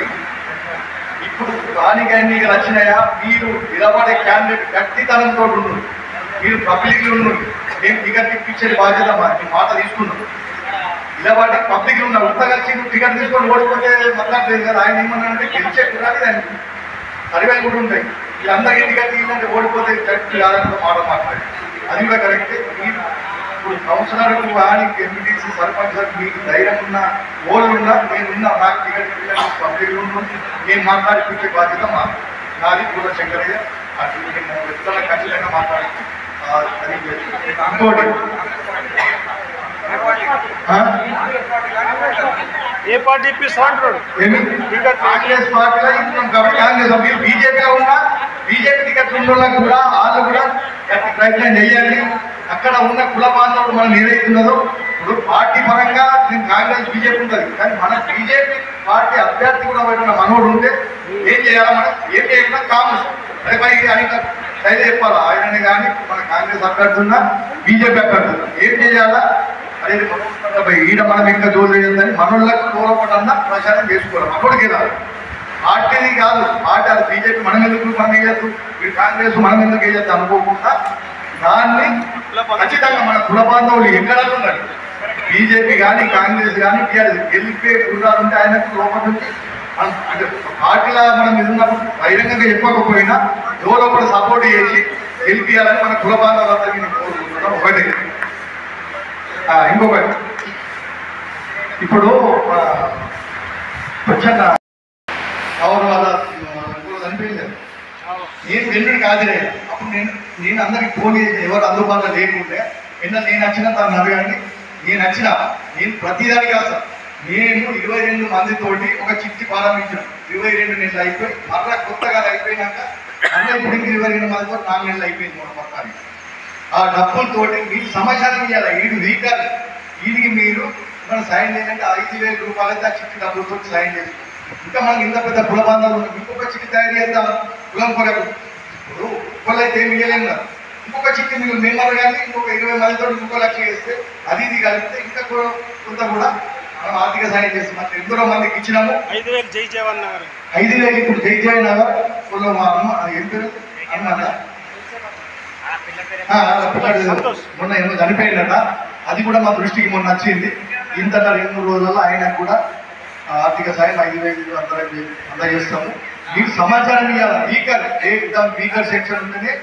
ఇప్పుడు దానికన్నీ వచ్చినాయా మీరు నిలబడే క్యాండిడేట్ గట్టితనంతో ఉన్నారు, మీరు పబ్లిక్లో ఉన్నారు, మేము టికెట్ ఇప్పించే బాధ్యత మీ మాట తీసుకున్నాం. నిలబడి పబ్లిక్లో ఉన్నారు, ఉత్తగలిసి టికెట్ తీసుకొని ఓడిపోతే మాట్లాడలేదు కదా. ఆయన ఏమన్నారంటే గెలిచే కురాలి దానికి సర్వేలు కూడా ఉంటాయి, వీళ్ళందరికీ టికెట్ ఇల్లంటే ఓడిపోతే కరెక్ట్ కాదని మాట మాట్లాడి అది కూడా కరెక్టే. ఇప్పుడు సంవత్సరాలకు కానీ ఎంపీటీసీ సర్పంచ్ మీకు ధైర్యం ఉన్న ఓళ్ళు ఉన్నా నేనున్నా, నాకు టికెట్ పబ్లిక్లో ఉన్నాను, నేను మాట్లాడిపించే బాధ్యత నాది పూల శంకరయ్య. అటు నేను వ్యక్తులను ఖచ్చితంగా మాట్లాడి అది ఇంకోటి ఏ పార్టీ ఇప్పిస్తాడు కాంగ్రెస్ పార్టీలో ఇస్తున్నాం కాబట్టి కాంగ్రెస్ మీరు బీజేపీలో ఉన్నా బీజేపీ టికెట్ ఉన్న వాళ్ళకి కూడా వాళ్ళు కూడా ప్రయత్నం చేయాలి. అక్కడ ఉన్న కుల బాంధవుడు మనం ఏదైతున్నదో ఇప్పుడు పార్టీ పరంగా నేను కాంగ్రెస్ బీజేపీ ఉంటుంది, కానీ మన బీజేపీ పార్టీ అభ్యర్థి కూడా పోయిన మనోడు ఉంటే ఏం చేయాలి, మనం ఏం చేయకుండా కాంగ్రెస్ అదే పైకి ఆయన సైడ్ చెప్పాలి. ఆయనని కానీ మన కాంగ్రెస్ అభ్యర్థి ఉన్నా బీజేపీ అభ్యర్థి ఉన్నా ఏం చేయాలా అనేది ఈడ మనం ఇంకా చూడలేదని మనోళ్ళకు దూరపడన్నా ప్రచారం చేసుకోవాలి. మనోడికి రాదు, పార్టీది కాదు, పార్టీ అది బీజేపీ మనం ఎందుకు మనం వేయద్దు, మీరు కాంగ్రెస్ మనం ఎందుకు వేయద్దు అనుకోకుండా దాన్ని ఖచ్చితంగా మన కుల బాంధవులు ఎక్కడ ఉన్నారు, బీజేపీ కానీ కాంగ్రెస్ కానీ టీఆర్ఎస్ గెలిపే గుర్రాలు ఉంటే ఆయనకు లోపల నుంచి అంటే పార్టీలో మనం ఎదున్నప్పుడు బహిరంగంగా చెప్పకపోయినా ఎవరో కూడా సపోర్ట్ చేసి గెలిపియాలని మన కుల బాంధవులందరికీ నేను కోరుకుంటున్నాను. ఒకటి ఇంకొకటి ఇప్పుడు వచ్చాక ఎవరు వాళ్ళ అనిపించలేదు, నేను వెల్లుడికి హాజరయ్యా. అప్పుడు నేను అందరికి ఫోన్ చేసి ఎవరు అందుబాటులో లేకుంటే నేను వచ్చిన తను అడగండి, నేను ప్రతిదానికి వస్తాను. నేను 22 మందితోటి ఒక చిట్టి ప్రారంభించాను, 22 నెలలు అయిపోయి మరలా కొత్తగా అయిపోయినాక మళ్ళీ ఇప్పుడు 22 మందితో 4 నెలలు అయిపోయింది మన మొత్తానికి. ఆ డబ్బులతోటి మీరు సమాచారం ఇవ్వాలి, వీడు వీకర్ వీడికి మీరు మన సాయం చేయాలంటే 5,000 రూపాయలు అయితే ఆ చిట్టి డబ్బులతో సాయం చేస్తాం. ఇంకా మనకి ఇంత పెద్ద కుల బాంధవులు ఉన్నాయి, ఇంకొక చిట్టి తయారు చేద్దాం కులం కొరకు. ఇప్పుడు ఒక్కళ్ళైతే ఏమి ఇవ్వలేము కదా, ఇంకొక చిట్టి మీరు మేము కానీ ఇంకొక 20 మందితో ఇంకో లక్ష చేస్తే అది ఇది కలిపితే ఇంకా కొంత కూడా మనం ఆర్థిక సాయం చేస్తాం. అంటే ఎందరో మందికి ఇచ్చినాము. 5,000 జై జవాన్ నగర్ 5,000 ఇప్పుడు జై జవాన్ నగర్ మా అమ్మ ఏం పేరు అన్నమాట మొన్న ఏమో చనిపోయిందట, అది కూడా మా దృష్టికి మొన్న వచ్చింది. ఇంత 2 రోజుల్లో ఆయనకు కూడా ఆర్థిక సాయం 5,000 అందజేస్తాము. మీకు సమాచారం ఇవ్వాలి, వీకర్ సెక్షన్ ఉంటేనే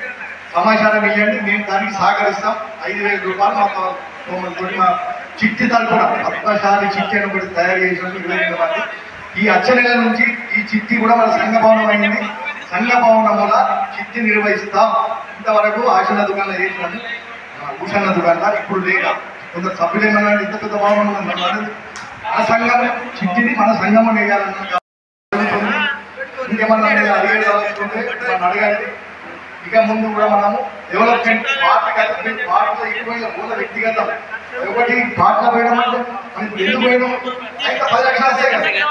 సమాచారం ఇవ్వండి, మేము దానికి సహకరిస్తాం. 5,000 రూపాయలు మా చిట్టి తరపున పద్మశాలి చిట్టి అని ఒకటి తయారు చేసిన 22 మంది. ఈ అచ్చనెల నుంచి ఈ చిట్టి కూడా మన సంఘ భవనం అయింది, సంఘ భవనముల చిట్టి నిర్వహిస్తాం. ఇంతవరకు ఆశన దుకాణాలు చేసినాము, భూషణ దుకాణాలు ఇప్పుడు లేక కొందరు సభ్యులు ఏమన్నా ఇంత పెద్ద భవనం ఆ సంఘం చిట్టిని మన సంఘం వేయాలన్న ఇంకేమన్నా అడిగేదాల్చుకుంటే మనం అడగాలి. ఇక ముందు కూడా మనము డెవలప్మెంట్ పార్టీలో ఎక్కువ వ్యక్తిగతం ఒకటి పాటలు పోయడం అంటే మనకి ఎందుకు పోయడం ఆయన 10 లక్షలు వస్తాయి కదా,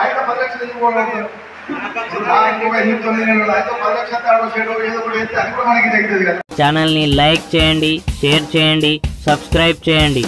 ఆయన 10 లక్షలు ఎందుకు పోవడం ఛానల్ని లైక్ చేయండి, షేర్ చేయండి, సబ్స్క్రైబ్ చేయండి.